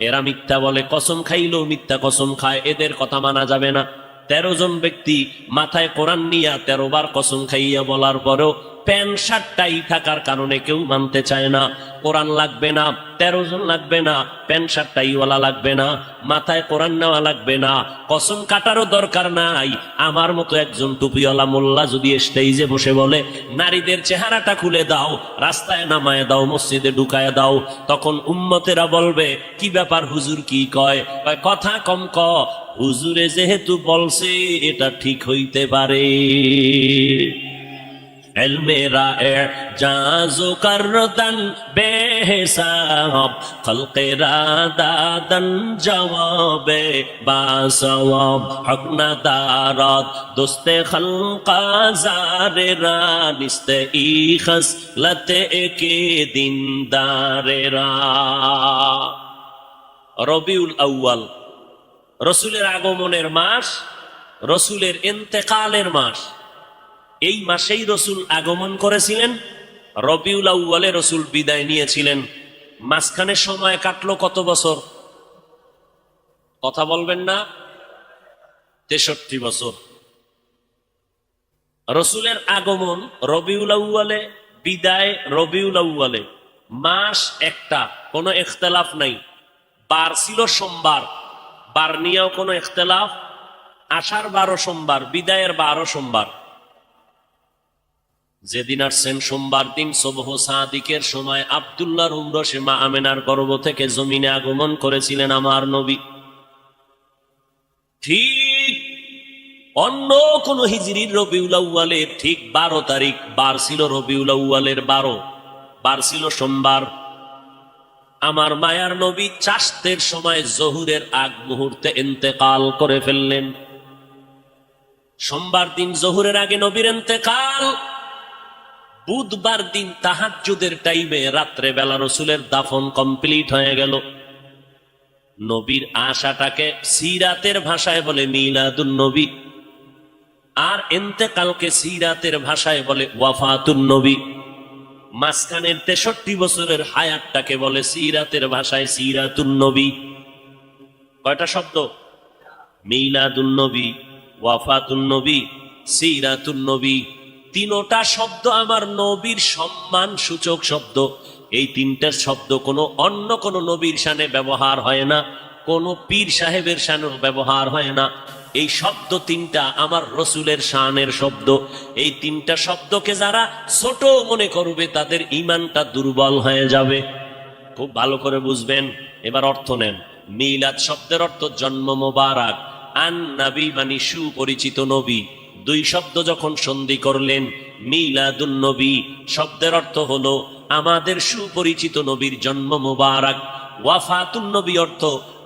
এরা মিথ্যা বলে, কসম খাইলেও মিথ্যা কসম খায়, এদের কথা মানা যাবে না। 13 জন ব্যক্তি মাথায় কোরআন নিয়া 13 বার কসম খাইয়া বলার পরেও প্যান্ট শার্টটাই থাকার কারণে কেউ মানতে চায় না। কোরআন লাগবে না, 13 জন লাগবে না, প্যান্ট শার্টটাই ওয়ালা লাগবে না, মাথায় কোরআন নেওয়া লাগবে না, কসম কাটারও দরকার নাই। আমার মতো একজন টুপিওয়ালা মোল্লা যদি স্টেজে বসে বলে, নারীদের চেহারাটা খুলে দাও, রাস্তায় নামায় দাও, মসজিদে ঢুকায় দাও, তখন উম্মতেরা বলবে, কি ব্যাপার হুজুর কি কয়? কথা কম ক, হুজুরে যেহেতু বলছে এটা ঠিক হইতে পারে। ইলমেরা এজাজু করদান বেহিসাব, খলকেরা দাদান জওয়াবে বাসওয়াব, হক না দারাত দোস্তে খলকা জারেরা, নিস্তে ই খসলতে কে দিনদারেরা। রবিউল আউয়াল রসুলের আগমনের মাস, রসুলের ইন্তেকালের মাস। এই মাসেই রসুল আগমন করেছিলেন, রবিউল আউয়ালে রসুল বিদায় নিয়েছিলেন। মাঝখানে সময় কাটলো কত বছর? কথা বলবেন না? 63 বছর। রসুলের আগমন রবিউল আউয়ালে, বিদায় রবিউল আউয়ালে, মাস একটা, কোনো ইখতিলাফ নাই। বার ছিল সোমবার, বার নিয়েও কোনো ইখতিলাফ। আষাঢ় 12 সোমবার, বিদায়ের 12 সোমবার। যেদিন আসছেন সোমবার দিন সুবহ সাদিকের সময় আব্দুল্লাহর উমরসে মা আমেনার গর্ভ থেকে জমিনে আগমন করেছিলেন আমার নবী। ঠিক অন্য কোন হিজরির রবিউল আউয়ালের ঠিক 12 তারিখ, বার ছিল রবিউল আউয়ালের 12, বার ছিল সোমবার। আমার মায়ার নবী চাষতের সময় জহুরের আগ মুহূর্তে ইন্তেকাল করে ফেললেন। সোমবার দিন জহুরের আগে নবীর ইন্তেকাল। বুধবার দিন তাহাজ্জুদের টাইমে রাত্রে বেলা রসুলের দাফন কমপ্লিট হয়ে গেল। নবীর আশাটাকে সিরাতের ভাষায় বলে মিলাদুন নবী, আর ইন্তেকালকে সিরাতের ভাষায় বলে ওয়াফাতুন নবী। মাঝখানের 63 বছরের হায়াতটাকে বলে সিরাতের ভাষায় সিরাতুন নবী। কয়টা শব্দ? মিলাদুন নবী, ওয়াফাতুন নবী, সিরাতুন নবী। তিনটা শব্দ আমার নবীর সম্মান সূচক শব্দ। এই তিনটা শব্দ কোনো অন্য কোন নবীর শানে ব্যবহার হয় না, কোন পীর সাহেবের শানেও ব্যবহার হয় না। এই শব্দ তিনটা আমার রসুলের শানের শব্দ। এই তিনটা শব্দকে যারা ছোট মনে করবে তাদের ঈমানটা দুর্বল হয়ে যাবে। খুব ভালো করে বুঝবেন। এবার অর্থ নেন। মিলাদ শব্দের অর্থ জন্ম মোবারক, আন নবী মানে সুপরিচিত নবী। দুই শব্দ যখন সন্ধি করলেন, মিলাদুন নবী শব্দের অর্থ হলো আমাদের সুপরিচিত নবীর জন্ম মোবারক। ওয়াফাতুন নবী অর্থ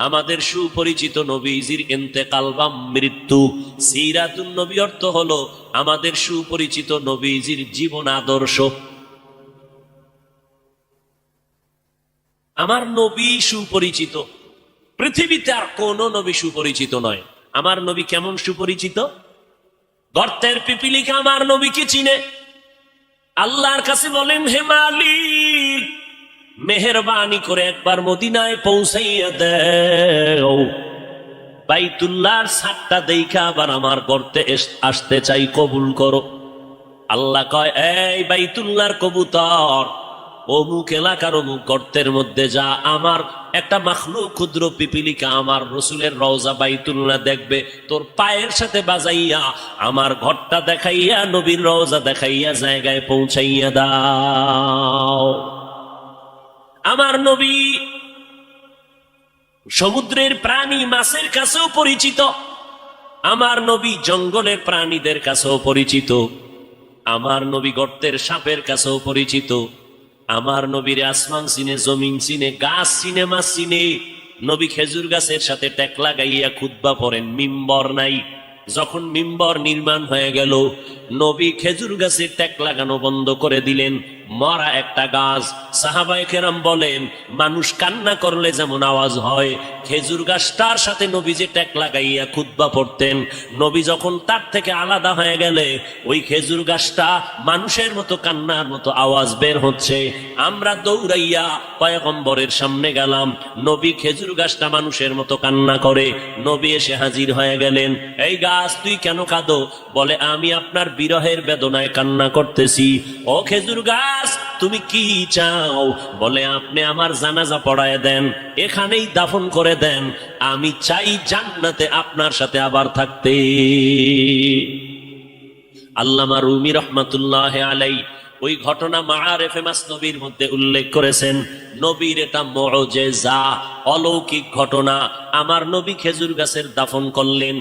আমাদের সুপরিচিত নবীজির ইন্তেকাল বা মৃত্যু। সিরাতুন নবী অর্থ হলো আমাদের সুপরিচিত নবীজির জীবন আদর্শ। আমার নবী সুপরিচিত, পৃথিবীতে আর কোন নবী সুপরিচিত নয়। আমার নবী কেমন সুপরিচিত? গর্তের পিপিলিকা আমার নবীকে চিনে। আল্লাহর কাছে বলেন, হে মালিক, মেহেরবানি করে একবার মদিনায় পৌঁছাইয়া দেও। বাইতুল্লাহর ছাদটা দেখা আবার আমার গর্তে আসতে চাই, কবুল করো। আল্লাহ কয়, এই বাইতুল্লাহর কবুতর, অমুক এলাকার অমুক গর্তের মধ্যে যা, আমার একটা মাখলুক ক্ষুদ্র পিপিলিকা আমার রসুলের রওজা বাইতুল্লাহ দেখবে, তোর পায়ের সাথে বাজাইয়া আমার ঘরটা দেখাইয়া নবীর রওজা দেখাইয়া জায়গায় পৌঁছাইয়া দাও। আমার নবী সমুদ্রের প্রাণী মাছের কাছেও পরিচিত, আমার নবী জঙ্গলের প্রাণীদের কাছেও পরিচিত, আমার নবী গর্তের সাপের কাছেও পরিচিত, আমার নবীর আসমান চিনে, জমিন চিনে, গাছ চিনে, মাছ চিনে। নবী খেজুর গাছের সাথে টেক লাগাইয়া খুতবা পড়েন, মিম্বর নাই। যখন মিম্বর নির্মাণ হয়ে গেল, নবী খেজুর গাছের টেক লাগানো বন্ধ করে দিলেন, মরা একটা গাছ। সাহাবায়ে কেরাম বলেন, মানুষ কান্না করলে যেমন আওয়াজ হয়, খেজুর গাছটার সাথে নবী যে টেক লাগাইয়া খুতবা পড়তেন, নবী যখন তার থেকে আলাদা হয়ে গেলে ওই খেজুর গাছটা মানুষের মতো কান্নার মতো আওয়াজ বের হচ্ছে। আমরা দৌড়াইয়া পয়গম্বরের সামনে গেলাম, নবী খেজুর গাছটা মানুষের মতো কান্না করে, নবী এসে হাজির হয়ে গেলেন। এই গাছ তুই কেন কাঁদো? বলে, আমি আপনার বিরহের বেদনায় কান্না করতেছি। ও খেজুর গাছ, তুমি কি চাও? বলে, আপনি আমার জানাজা পড়ায় দেন, এখানেই দাফন করে দেন, আমি চাই জান্নাতে আপনার সাথে আবার থাকতে। আল্লামা রুমি রহমাতুল্লাহ আলাই ওই ঘটনা মাআরিফে মাসনবীর মধ্যে উল্লেখ করেছেন। নবীর এটা মুআজিজা, অলৌকিক ঘটনা। আমার নবী খেজুর গাছের দাফন করলেন।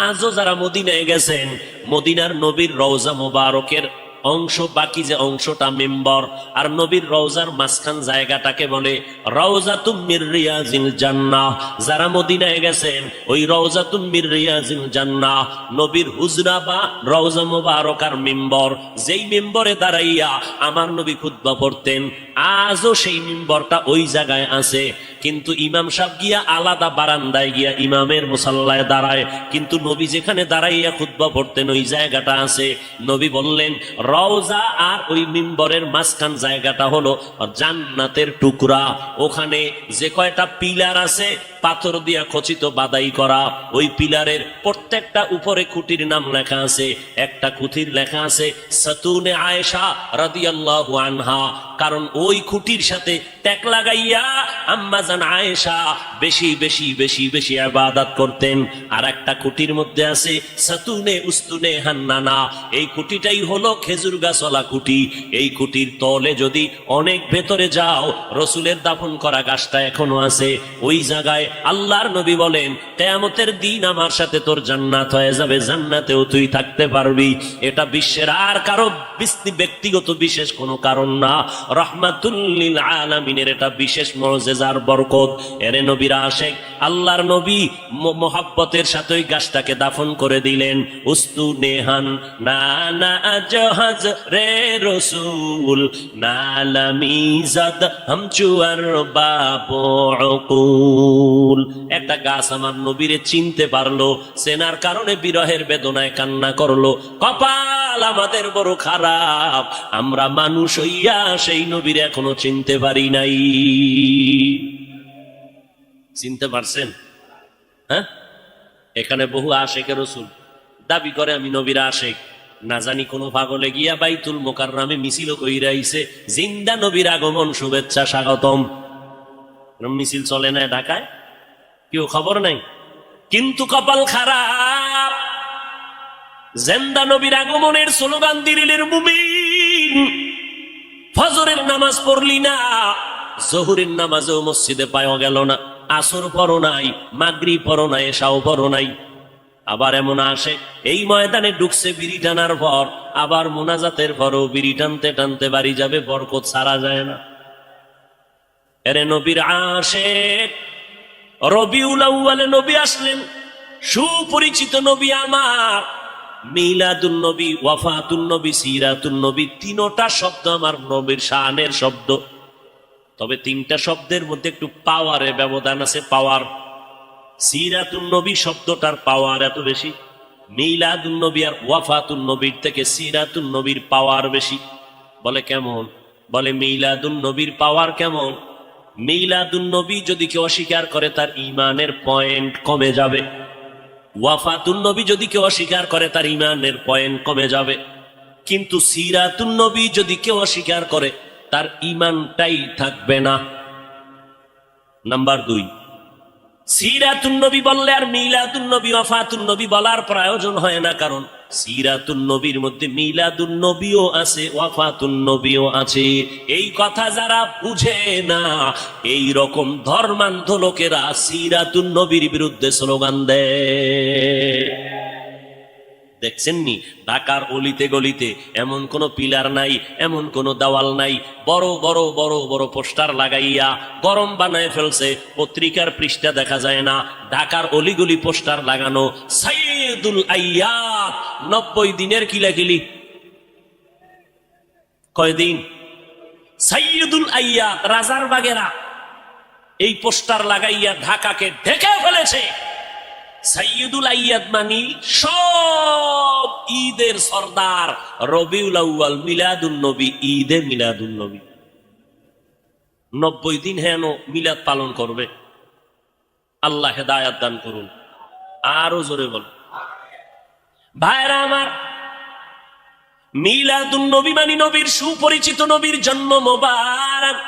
আজও যারা মদিনায় গেছেন, মদিনার নবীর রওজা মোবারকের অংশ, বাকি যে অংশটা মিম্বর, আর নবীর রওজার মাঝখান জায়গাটাকে বলে রওজাতুম মির রিয়াজিল জান্নাহ। যারা মদিনায় গেছেন, ওই রওজাতুম মির রিয়াজিল জান্নাহ, নবীর হুজরা বা রওজা মোবারক আর মিম্বর, যেই মিম্বরে দাঁড়াইয়া আমার নবী খুতবা পড়তেন, আজও সেই মিম্বরটা ওই জায়গায় আছে। কিন্তু ইমাম সাহেব গিয়া আলাদা বারান্দায় গিয়া ইমামের মুসাল্লায় দাঁড়ায়, কিন্তু নবী যেখানে দাঁড়াইয়া খুতবা পড়তেন ওই জায়গাটা আছে। নবী বললেন, রওজা আর ওই মিম্বরের মাঝখান জায়গাটা হলো জান্নাতের টুকরা। ওখানে যে কয়টা পিলার আছে পাথর দিয়া খচিত বাদাই করা, ওই পিলারের প্রত্যেকটা উপরে খুঁটির নাম লেখা আছে। একটা খুঁটির লেখা আছে সাতুনে আয়েশা রাদিয়াল্লাহু আনহা, কারণ ওই খুঁটির সাথে ট্যাক লাগাইয়া আম্মা জান আয়েশা বেশি বেশি বেশি বেশি ইবাদত করতেন। আর একটা খুঁটির মধ্যে আছে সাতুনে উস্তুনে হান্নানা, এই খুঁটিটাই হলো খেজুর গাছওয়ালা খুঁটি। এই খুঁটির তলে যদি অনেক ভেতরে যাও, রসুলের দাফন করা গাছটা এখনো আছে ওই জায়গায়। আল্লাহর নবী বলেন, কিয়ামতের দিন আমার সাথে তোর জান্নাত হয়ে যাবে, জান্নাতেও তুই থাকতে পারবি। এটা বিশ্বের আর কারো ব্যক্তিগত বিশেষ কোনো কারণ না, রাহমাতুল লিল আলামিনের এটা বিশেষ মুআজিজার বরকত। এরে নবীর আশিক, আল্লাহর নবী মোহাব্বতের সাথে ওই গাছটাকে দাফন করে দিলেন। উস্তু নেহান না না জাহাজ রে রসুল নালামিজাদ হামচুয়ার বাবুকুল। একটা গাছ আমার নবীরে চিনতে পারলো, চেনার কারণে বিরহের বেদনায় কান্না করলো। কপাল আমাদের বড় খারাপ, আমরা মানুষ হইয়া সেই নবীর এখনো চিনতে পারি নাই। চিনতে পারছেন? হ্যাঁ, এখানে বহু আশেকের রসুল দাবি করে আমি নবীর আশেক। না জানি কোন পাগলে গিয়া বাইতুল মোকাররমে মিছিল কইরা আইছে, জিন্দা নবীর আগমন, শুভেচ্ছা, স্বাগতম। মিছিল চলে না ঢাকায়, কেউ খবর নাই। কিন্তু কপাল খারাপ, জিন্দা নবীর আগমনের স্লোগান দিলের মুমিন। ফজরের নামাজ পড়লি না, জোহরের নামাজও মসজিদে পাওয়া গেল না, আসর পড়ো নাই, মাগরিব পড়ো নাই, এশাও পড়ো নাই। আবার এমন আসে এই ময়দানে ঢুকছে বিড়ি টানার পর, আবার মোনাজাতের পরও বিড়ি টানতে টানতে বাড়ি যাবে, বরকত ছাড়া যায় না। এরে নবীর আশিক, রবিউল আউয়ালে নবী আসলেন, সুপরিচিত নবী আমার। মিলাদুন নবী, ওয়াফাতুন নবী, সিরাতুন নবী, তিনটা শব্দ আমার নবীর শানের শব্দ। তবে তিনটা শব্দের মধ্যে একটু পাওয়ারে ব্যবধান আছে, পাওয়ার। সিরাতুন নবী শব্দটার পাওয়ার এত বেশি, মিলাদুন নবী আর ওয়াফাতুন নবীর থেকে সিরাতুন নবীর পাওয়ার বেশি। বলে কেমন? বলে মিলাদুন নবীর পাওয়ার কেমন? মিলাদুন নবী যদি কেউ অস্বীকার করে তার ঈমানের পয়েন্ট কমে যাবে, ওয়াফাতুন নবী যদি কেউ অস্বীকার করে তার ঈমানের পয়েন্ট কমে যাবে। কিন্তু সিরাতুন নবী যদি কেউ অস্বীকার করে তার ঈমানটাই থাকবে না। নাম্বার 2, সিরাতুন নবী বললে আর মিলাদুন নবী ওয়াফাতুন নবী বলার প্রয়োজন হয় না, কারণ সিরাতুন নবীর মধ্যে মিলাদুন নবীও আছে, ওয়াফাতুন নবীও আছে। এই কথা যারা বুঝে না, এই রকম ধর্মান্ধ লোকেরা সিরাতুন নবীর বিরুদ্ধে স্লোগান দেয়। দেখছেননি ঢাকার অলিতে গলিতে এমন কোন পিলার নাই, এমন কোন দেওয়াল নাই, বড় বড় বড় বড় পোস্টার লাগাইয়া গরম বানায় ফেলছে, পত্রিকার পৃষ্ঠা দেখা যায় না। ঢাকার অলিগলি পোস্টার লাগানো, সাইয়্যিদুল আইয়াত 90 দিনের কিলাকিলি। কয়দিন? সাইয়্যিদুল আইয়াত রাজার বাগেরা এই পোস্টার লাগাইয়া ঢাকাকে ঢেকে ফেলেছে। সাইয়্যিদুল আইয়াদ মানি সব ঈদের সরদার, রবিউল আউয়াল, মিলাদুন নবী, ঈদে মিলাদুন নবী। 90 দিন হেন মিলাদ পালন করবে। আল্লাহ হেদায়াত দান করুন। আরো জোরে বল ভাইরা আমার, মিলাদুন নবী মানি নবীর সুপরিচিত নবীর জন্ম মোবারক।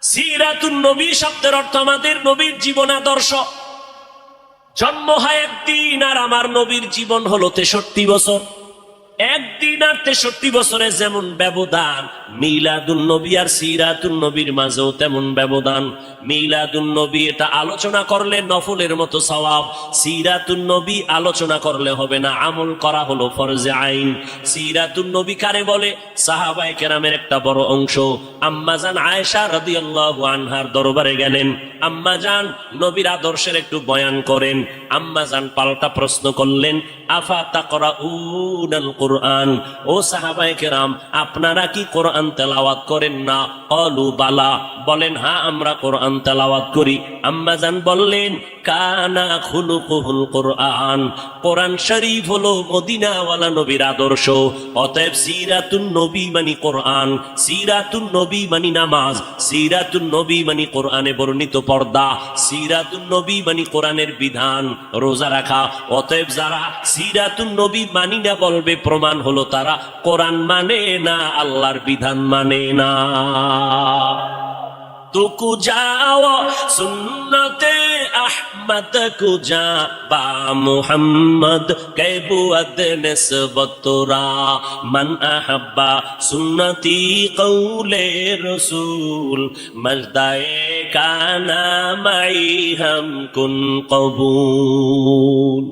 সিরাতুন নবী শব্দের অর্থ আমাদের নবীর জীবন আদর্শ। জন্ম হয় একদিন, আর আমার নবীর জীবন হলো 63 বছর। একদিন আর 63 বছরে যেমন ব্যবধান, মিলাদুন নবী আর সিরাতুন নবীর মাঝেও তেমন ব্যবধান। মিলাদুন নবী এটা আলোচনা করলে নফলের মতো সওয়াব, সিরাতুন নবী আলোচনা করলে হবে না, আমল করা হলো ফরজে আইন। সিরাতুন নবী কারে বলে? সাহাবায়ে কেরামের একটা বড় অংশ আম্মাজান আয়েশা রাদিয়াল্লাহু আনহার দরবারে গেলেন, আম্মাজান নবীর আদর্শের একটু বয়ান করেন। আম্মাজান পাল্টা প্রশ্ন করলেন, আফা তাকরাউনাল কুরআন, ও সাহাবায়ে কেরাম আপনারা কি কোরআন তেলাওয়াত করেন না? ক্বালু বালা, বলেন হ্যাঁ আমরা কোরআন তেলাওয়াত করি। আম্মাজান বললেন, কানা খুলুকুহুল কুরআন, কোরআন শরীফ হলো মদিনাওয়ালা নবীর আদর্শ। অতএব সিরাতুন নবী মানি কোরআন, সিরাতুন নবী মানি নামাজ, সিরাতুন নবী মানি কোরআনে বর্ণিত পর্দা, সিরাতুন নবী মানি কোরআনের বিধান, রোজা রাখা। অতএব যারা সিরাতুন নবী মানি না বলবে, প্রমাণ হলো তারা কোরআন মানে না, আল্লাহর বিধান মানে না। তুকু যাও সুন্নতে আহমদ কুজা বা মুহাম্মদ কেবুয়াদ নিসবতরা মান আহাব্বা সুন্নতি কৌলে রসুল মজদায়ে কানা মাই হাম কুন কবুল।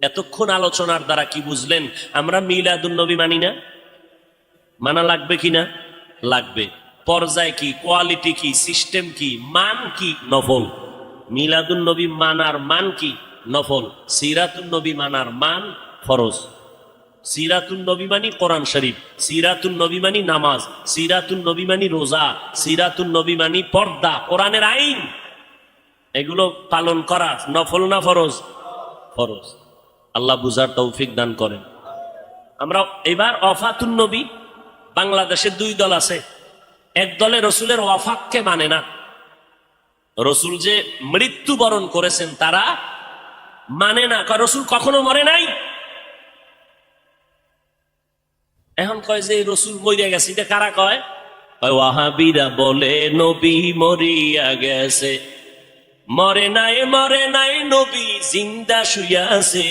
এতক্ষণ আলোচনার দ্বারা কি বুঝলেন? আমরা মিলাদুন নবী মানি না? মানা লাগবে কিনা? লাগবে। পর্যায় কি, কোয়ালিটি কি, সিস্টেম কি, মান কি? নফল। মিলাদুন নবী মানার মান কি? নফল। সিরাতুন নবী মানার মান ফরজ। সিরাতুন নবী মানি কোরআন শরীফ, সিরাতুন নবী মানি নামাজ, সিরাতুন নবী মানি রোজা, সিরাতুন নবী মানি পর্দা, কোরআনের আইন। এগুলো পালন করা নফল না ফরজ? ফরজ। আল্লাহ বুঝার তৌফিক দান করেন। আমরা এবার ওয়াফাতুন নবী, বাংলাদেশে 2 দল আছে। এক দলে রসুলের ওয়াফাতকে মানে না, রসুল যে মৃত্যুবরণ করেছেন তারা মানে না, রসুল কখনো মরে নাই। এখন কয় যে রসুল মরিয়া গেছে, এটা কারা কয়? ওয়াহাবিরা বলে নবী মরিয়া গেছে। মরে নাই, মরে নাই, নবী জিন্দা শুইয়া আছে।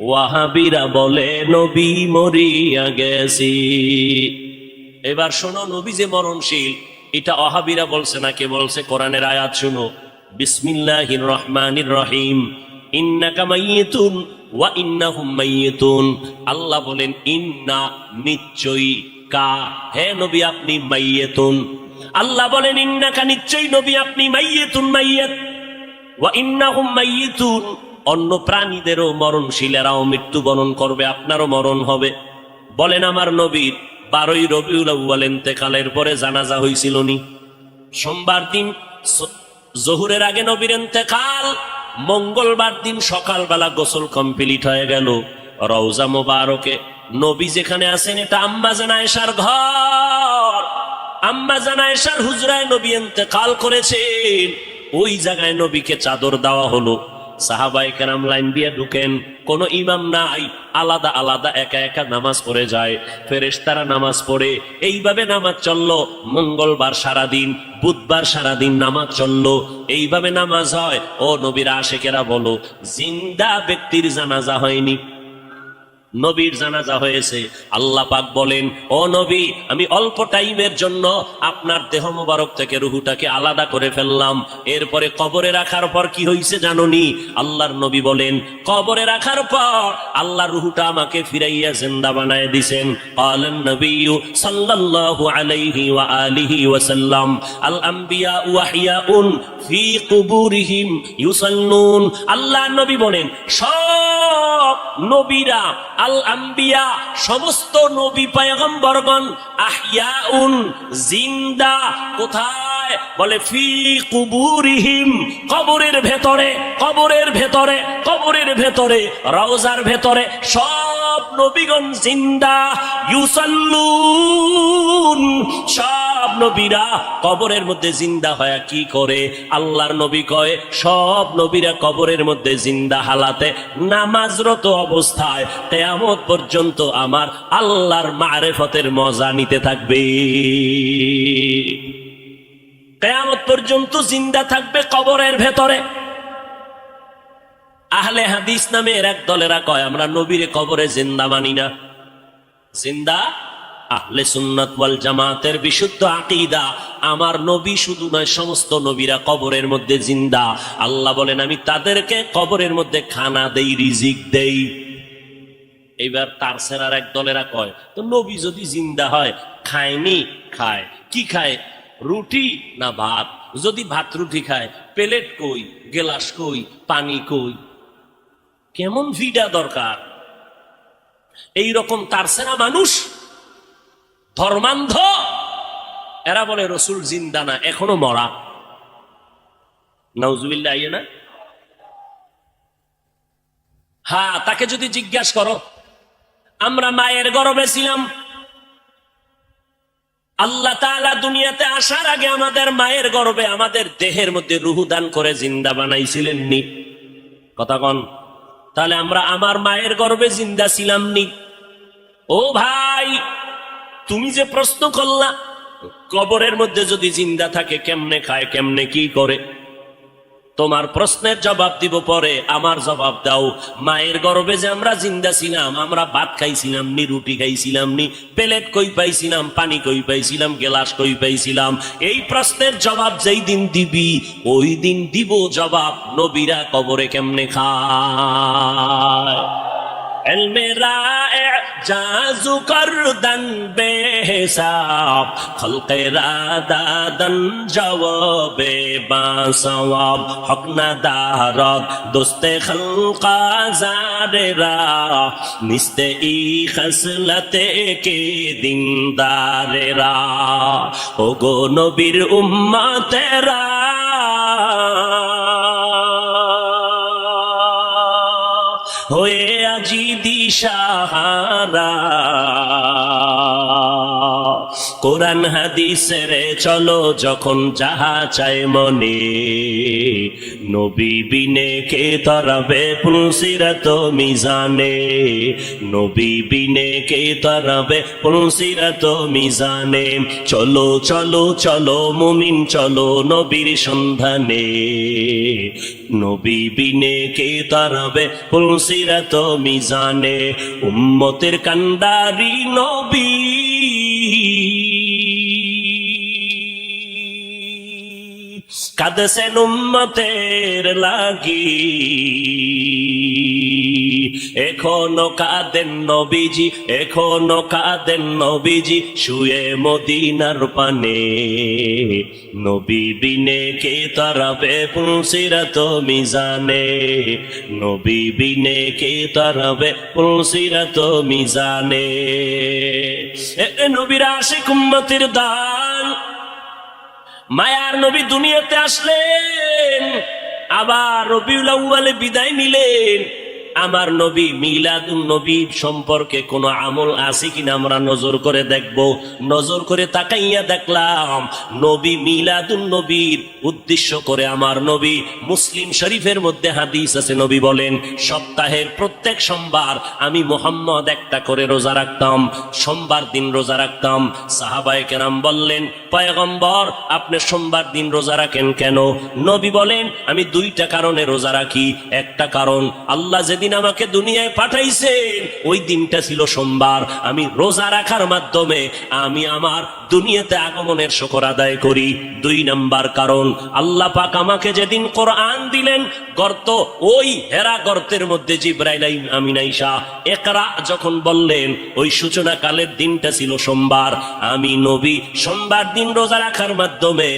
ওয়াহাবিরা বলে নবী মরিয়া গেছে। এবার শোনো, নবী যে মরণশীল এটা ওয়াহাবিরা বলছে না, কে বলছে? কোরআনের আয়াত শুনো, বিসমিল্লাহির রহমানির রহিম, ইন্নাকা মাইয়িতুন ওয়া ইন্নাহুম মাইয়িতুন। আল্লাহ বলেন ইন্না, নিশ্চয়ই, কা, হে নবী আপনি মাইয়িতুন। আল্লাহ বলেন ইন্নাকা, নিশ্চয়ই নবী আপনি মাইয়িতুন, মাইয়িত, ওয়া ইন্নাহুম মাইয়িতুন। অন্য প্রাণীদেরও মরণশীল, এরাও মৃত্যুবরণ করবে, আপনারও মরণ হবে। বলেন আমার নবীর 12ই রবিউল আউয়াল ইন্তেকালের পরে জানাজা হয়েছিল নি? সোমবার দিন জোহরের আগে নবীর ইন্তেকাল, মঙ্গলবার দিন সকালবেলা গোসল কমপ্লিট হয়ে গেল। রওজা মোবারকে নবী যেখানে আছেন এটা আম্মাজান আয়েশার ঘর। আম্মাজান আয়েশার হুজরায় নবী ইন্তেকাল করেছেন। ওই জায়গায় নবীকে চাদর দেওয়া হলো। সাহাবায়ে কেরাম লাইন দিয়ে ঢুকেন, কোন ইমাম নাই, আলাদা আলাদা একা একা নামাজ পড়ে যায়, ফেরেশতারা নামাজ পড়ে। এইভাবে নামাজ চললো মঙ্গলবার সারাদিন, বুধবার সারাদিন নামাজ চললো। এইভাবে নামাজ হয়। ও নবীর আশিকেরা বলো, জিন্দা ব্যক্তির জানাজা হয়নি, নবীর জানাজা হয়েছে। আল্লাহ পাক বলেন, ও নবী, আমি অল্প টাইমের জন্য আপনার দেহ মোবারক থেকে রুহুটাকে আলাদা করে ফেললাম। এরপরে কবরে রাখার পর কি হয়েছে জানোনি? আল্লাহর নবী বলেন, কবরে রাখার পর আল্লাহ রুহুটা আমাকে ফিরাইয়া জিন্দা বানায় দিবেন। ক্বালান নবিয়্যু সাল্লাল্লাহু আলাইহি ওয়া আলিহি ওয়াসাল্লাম, আল আম্বিয়া ওয়াহিয়াউন ফি কুবুরিহিম ইউসাল্লুন। আল্লাহর নবী বলেন, সব নবীরা, আল আম্বিয়া সমস্ত নবী পয়গম্বরগণ, আহইয়াউন জিন্দা, কোথায়? বলে ফি কুবুরিহিম, কবরের ভেতরে, কবরের ভেতরে, কবরের ভেতরে, রওজার ভেতরে সব নবীগণ জিন্দা। ইউসাল্লুন, সব নবীরা কবরের মধ্যে জিন্দা হয়ে কি করে? আল্লাহর নবী কয়, সব নবীরা কবরের মধ্যে জিন্দা হালাতে নামাজরত অবস্থায় কিয়ামত পর্যন্ত আমার আল্লাহর মারিফতের মজা নিতে থাকবে। কিয়ামত পর্যন্ত জিন্দা থাকবে কবরের ভেতরে। আহলে হাদিস নামের এক দলেরা কয়, আমরা নবীরে কবরে জিন্দা মানি না। জিন্দা আহলে সুন্নাত ওয়াল জামাতের বিশুদ্ধ আকীদা, আমার নবী শুধু নয়, সমস্ত নবীরা কবরের মধ্যে জিন্দা। আল্লাহ বলেন, আমি তাদেরকে কবরের মধ্যে খানা দেই, রিজিক দেই। এইবার তার সেরার এক দলেরা কয়, তো নবী যদি জিন্দা হয়, খায়নি? খায়। কি খায়? রুটি না ভাত? যদি ভাত রুটি খায়, প্লেট কই, গেলাস কই, পানি কই? কেমন ভিডা দরকার? এইরকম তার সেরা মানুষ, ধর্মান্ধ, এরা বলে রসুল জিন্দা না, এখনো মরা। নাউজুবিল্লাহ, আইয়ে না? হ্যাঁ, তাকে যদি জিজ্ঞাসা করো, আমরা মায়ের গর্ভে ছিলাম, আল্লাহ তাআলা দুনিয়াতে আসার আগে আমাদের মায়ের গর্ভে আমাদের দেহের মধ্যে রূহ দান করে জিন্দা বানাইছিলেন নি? কথা কন। তাহলে আমরা আমার মায়ের গর্ভে জিন্দা ছিলাম নি? ও ভাই, তুমি যে প্রশ্ন করলা, কবরের মধ্যে যদি জিন্দা থাকে কেমনে খায়, কেমনে কি করে, তোমার প্রশ্নের জবাব দিব পরে, আমার জবাব দাও। মায়ের গর্ভে যে আমরা জিন্দা ছিলাম, আমরা ভাত খাইছিলাম নি, রুটি খাইছিলাম নি, প্লেট কই পাইছিলাম, পানি কই পাইছিলাম, গেলাস কই পাইছিলাম? এই প্রশ্নের জবাব যেই দিন দিবি, ওই দিন দিব জবাব, নবীরা কবরে কেমনে খায়। ইলমে রায়ে জাজু করদন বেহিসাব, খলকে রাদাদন জওয়াবে বাসওয়াব, হক না দারদ দোস্তে খলকা জারেরা, নিস্তে ই খসলতে কে দিনদারেরা। ও গো নবীর উম্মতেরা, হয়ে আজি দিশাহারা, কোরআন হাদিসের চলো যখন যাহা চায় মনে, নবী বিনে কে তরাবে পুলসিরাত মিজানে, নবী বিনে কে তরাবে পুলসিরাত মিজানে। চলো চলো চলো মুমিন চলো নবীর সন্ধানে, নবী বিনে কে তরাবে পুলসিরাত মিজানে। উম্মতের কান্ডারি নবী, কাঁদছেন উম্মতের লাগি, এখনো কাঁদেন নবীজি, এখনো কাঁদেন নবীজি, শুয়ে মদিনার পানে, নবী বিনে কে তরাবে পুলসিরাত মিজানে, নবী বিনে কে তরাবে পুলসিরাত মিজানে। নবীর আশিক উম্মতের দান, মায়ার নবী দুনিয়াতে আসলেন, আবার রবিউল আউয়ালে বিদায় নিলেন, আমার নবী মিলাদুন নবী সম্পর্কে কোনো আমল আছে কিনা আমরা নজর করে দেখব। নজর করে তাকাইয়া দেখলাম নবী মিলাদুন নবীর উদ্দেশ্য করে আমার নবী, মুসলিম শরীফের মধ্যে হাদিস আছে, নবী বলেন সপ্তাহের প্রত্যেক সোমবার আমি মুহাম্মদ একটা করে রোজা রাখতাম, সোমবার দিন রোজা রাখতাম। সাহাবায়ে কেরাম বললেন, পয়গম্বর আপনি সোমবার দিন রোজা রাখেন কেন? নবী বলেন আমি দুইটা কারণে রোজা রাখি। একটা কারণ, আল্লাহ যেদিন আমাকে দুনিয়ায় পাঠাইছেন ওই দিনটা ছিল সোমবার, আমি রোজা রাখার মাধ্যমে আমি আমার দুনিয়াতে আগমনের শুকর আদায় করি। দুই নাম্বার কারণ, আল্লাহ পাক আমাকে যেদিন কোরআন দিলেন গর্ত, ওই হেরা গর্তের মধ্যে জিবরাইল আমিন আইসা ইকরা যখন বললেন ওই সূচনা কালের দিনটা ছিল সোমবার। আমি নবী সোমবার দিন রোজা রাখার মাধ্যমে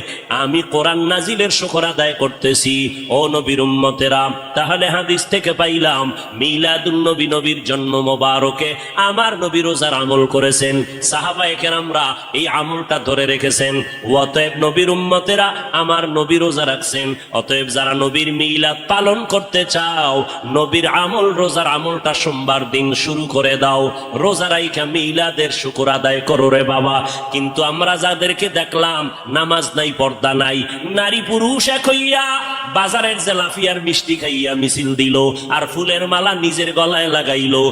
আমি কোরআন নাজিলের শুকর আদায় করতেছি। ও নবীর উম্মতেরা, তাহলে হাদিস থেকে পাইলাম মিলাদুন নবী, নবীর জন্ম মোবারকে আমার নবী রোজার আমল করেছেন। সাহাবায়ে কেরামরা এই আমলটা ধরে রেখেছেন। অতএব নবীর উম্মতেরা আমার নবী রোজা রাখছেন। অতএব যারা নবীর মিলাদ পালন করতে চাও, নবীর আমল রোজার আমলটা সোমবার দিন শুরু করে দাও। রোজা রাইখা মিলাদের শুকর আদায় করো রে বাবা। কিন্তু আমরা যাদেরকে দেখলাম নামাজ নাই, পর্দা নাই, নারী পুরুষ এক হইয়া বাজারের জেলাফিয়ার মিষ্টি খাইয়া মিছিল দিল, আর ফুলের মালা নিজের গলায় লাগাইলো,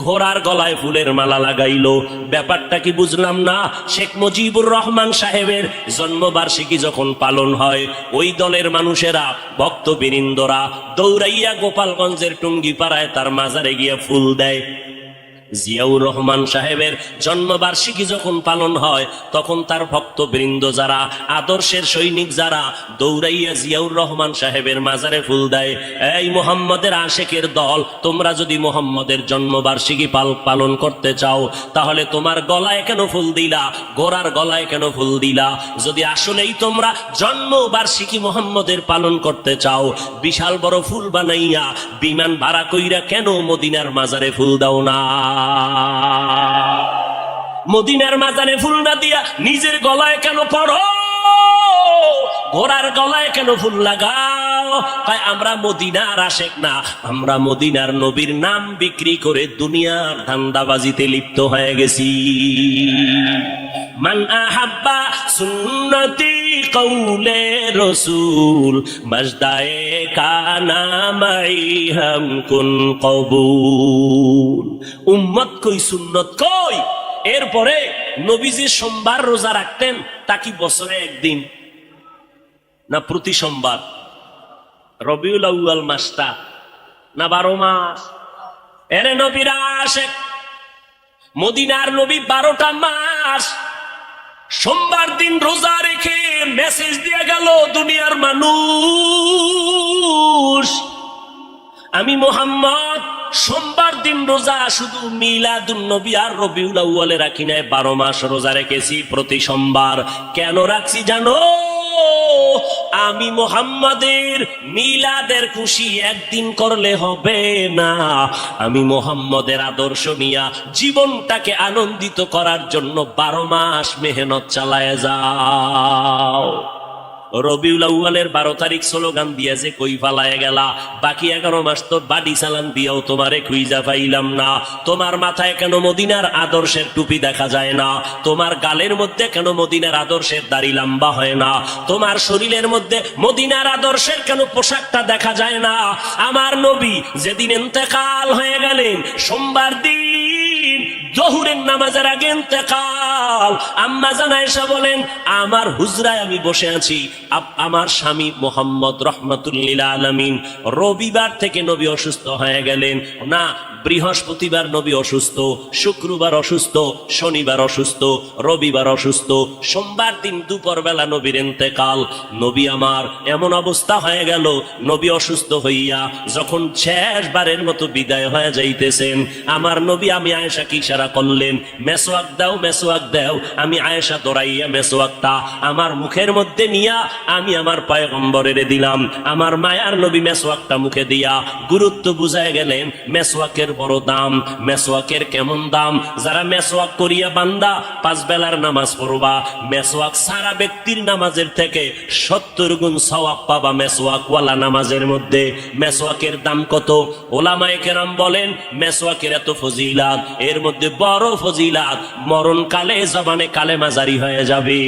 ঘোড়ার গলায় ফুলের মালা লাগাইলো। ব্যাপারটা কি বুঝলাম না। শেখ মুজিবুর রহমান সাহেবের জন্মবার্ষিকী যখন পালন হয়, ওই দলের মানুষেরা, ভক্তবৃন্দরা দৌড়াইয়া গোপালগঞ্জের টুঙ্গিপাড়ায় তার মাজারে গিয়ে ফুল দেয়। জিয়াউর রহমান সাহেবের জন্মবার্ষিকী যখন পালন হয় তখন তার ভক্তবৃন্দ যারা, আদর্শের সৈনিক যারা, দৌড়াইয়া জিয়াউর রহমান সাহেবের মাজারে ফুল দেয়। এই মুহাম্মদের আশেকের দল, তোমরা যদি মুহাম্মদের জন্মবার্ষিকী পালন করতে চাও তাহলে তোমার গলায় কেন ফুল দিলা, গোরার গলায় কেন ফুল দিলা? যদি আসলেই তোমরা জন্মবার্ষিকী মুহাম্মদের পালন করতে চাও, বিশাল বড় ফুল বানাইয়া বিমান ভাড়া কইরা কেন মদিনার মাজারে ফুল দাও না? মদিনার মাজারে ফুল না দিয়া নিজের গলায় কেন পড়ো? ঘোড়ার গলায় কেন ফুল লাগাও? তাই আমরা মদিনার আশেক না, আমরা মদিনার নবীর নাম বিক্রি করে দুনিয়ার ধান্দাবাজিতে লিপ্ত হয়ে গেছি। মান আহাব্বা সুন্নতি কৌলে রসুল মজদায়ে কানা মাই হাম কুন কবুল। উম্মত কই, সুন্নত কই? এরপরে নবীজি সোমবার রোজা রাখতেন, তা কি বছরে একদিন না প্রতি সোমবার? রবিউল আউয়াল মাসটা না 12 মাস? এরে নবীরা আশেক, মদিনার নবী 12টা মাস সোমবার দিন রোজা রেখে মেসেজ দিয়ে গেল দুনিয়ার মানুষ, আমি মুহাম্মদ সোমবার দিন রোজা শুধু মিলাদুন নবী আর রবিউল আউয়ালে রাখি নাই, 12 মাস রোজা রেখেছি প্রতি সোমবার। কেন রাখছি জানো? আমি মুহাম্মাদের মিলাদের খুশি একদিন করলে হবে না, আমি মুহাম্মাদের আদর্শ নিয়া জীবনটাকে আনন্দিত করার জন্য 12 মাস মেহনত চালায় যাও। রবিউল আউয়ালের 12 তারিখ স্লোগান দিয়া যে কই ফালায় গেলা, বাকি 11 মাস তো বাড়ি চালান দিয়াও তোমারে খুঁজা পাইলাম না। তোমার মাথায় কেন মদিনার আদর্শের টুপি দেখা যায় না? তোমার গালের মধ্যে কেন মদিনার আদর্শের দাড়ি লম্বা হয় না? তোমার শরীরের মধ্যে মদিনার আদর্শের কেন পোশাকটা দেখা যায় না? আমার নবী যেদিন ইন্তেকাল হয়ে গেলেন, সোমবার দিন জোহরের নামাজের আগে ইন্তেকাল, আম্মা জান আয়েশা বলেন আমার হুজরায় আমি বসে আছি, আমার স্বামী মোহাম্মদ রহমাতুল্লিল আলামিন রবিবার থেকে নবী অসুস্থ হয়ে গেলেন না, বৃহস্পতিবার নবী অসুস্থ, শুক্রবার অসুস্থ, শনিবার অসুস্থ, রবিবার অসুস্থ, সোমবার দিন দুপুর বেলা নবীর ইন্তেকাল। নবী আমার এমন অবস্থা হয়ে গেল, নবী অসুস্থ হইয়া যখন শেষবারের মতো বিদায় হয়ে যাইতেছেন, আমার নবী আমি আয়েশাকে ইশারা ইশারা করলেন, মেসওয়াক দাও, মেসওয়াক দাও। আমি আয়েশা দৌড়াইয়া মেসওয়াকটা আমার মুখের মধ্যে নিয়া আমি আমার পয়গম্বরের দিলাম। আমার মায়ার নবী মেসওয়াকটা মুখে দিয়া গুরুত্ব বুঝায় গেলেন, মেসওয়াকের বড় দাম। মেসওয়াকের কেমন দাম? যারা মেসওয়াক করিয়া বান্দা 5 বেলার নামাজ পড়বা, মেসওয়াক সারা ব্যক্তির নামাজের থেকে 70 গুণ সওয়াব পাবা মেসওয়াক ওয়ালা নামাজের মধ্যে। মেসওয়াকের দাম কত? ওলামায়ে কেরাম বলেন, মেসওয়াকের এত ফজিলাত, এর মধ্যে বড় ফজিলাত, মরণকালে জবানে কালেমা জারি হয়ে যাবে।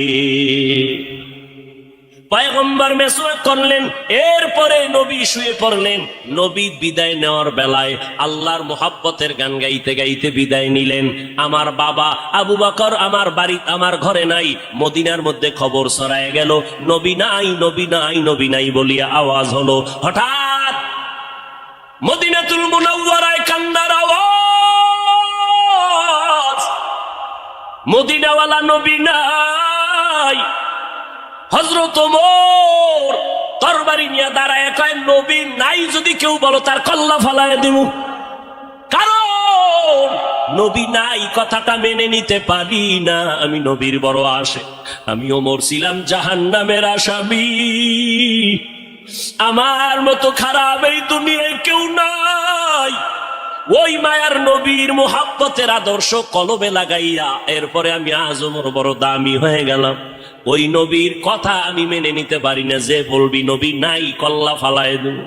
পয়গম্বর মেসওয়াক করলেন, এরপরে নবী শুয়ে পড়লেন। নবী বিদায় নেওয়ার বেলায় আল্লাহর মোহাব্বতের গান গাইতে গাইতে বিদায় নিলেন। আমার বাবা আবু বকর আমার বাড়ি আমার ঘরে নাই, মদিনার মধ্যে খবর ছড়ায় গেল, নবী নাই, নবী নাই, নবী নাই বলিয়া আওয়াজ হলো। হঠাৎ মদিনাতুল মুনাওয়ারায় কান্নার আওয়াজ, মদিনাওয়ালা নবী নাই। হযরত ওমর তরবারি নিয়ে দাঁড়ায় কয়, নবী নাই যদি কেউ বলো তার কল্লা ফালায় দিব। কারণ নবী নাই কথাটা মেনে নিতে পারি না, আমি নবীর বড় আশে। আমি ওমর ছিলাম জাহান্নামের আসামি, আমার মতো খারাপ এই দুনিয়ায় কেউ নাই। ওই মায়ার নবীর মুহাব্বতের আদর্শ কলবে লাগাইয়া এরপরে আমি আজ ওমর বড় দামি হয়ে গেলাম। ওই নবীর কথা আমি মেনে নিতে পারি না, যে বলবি নবী নাই কল্লা ফালায় দেব।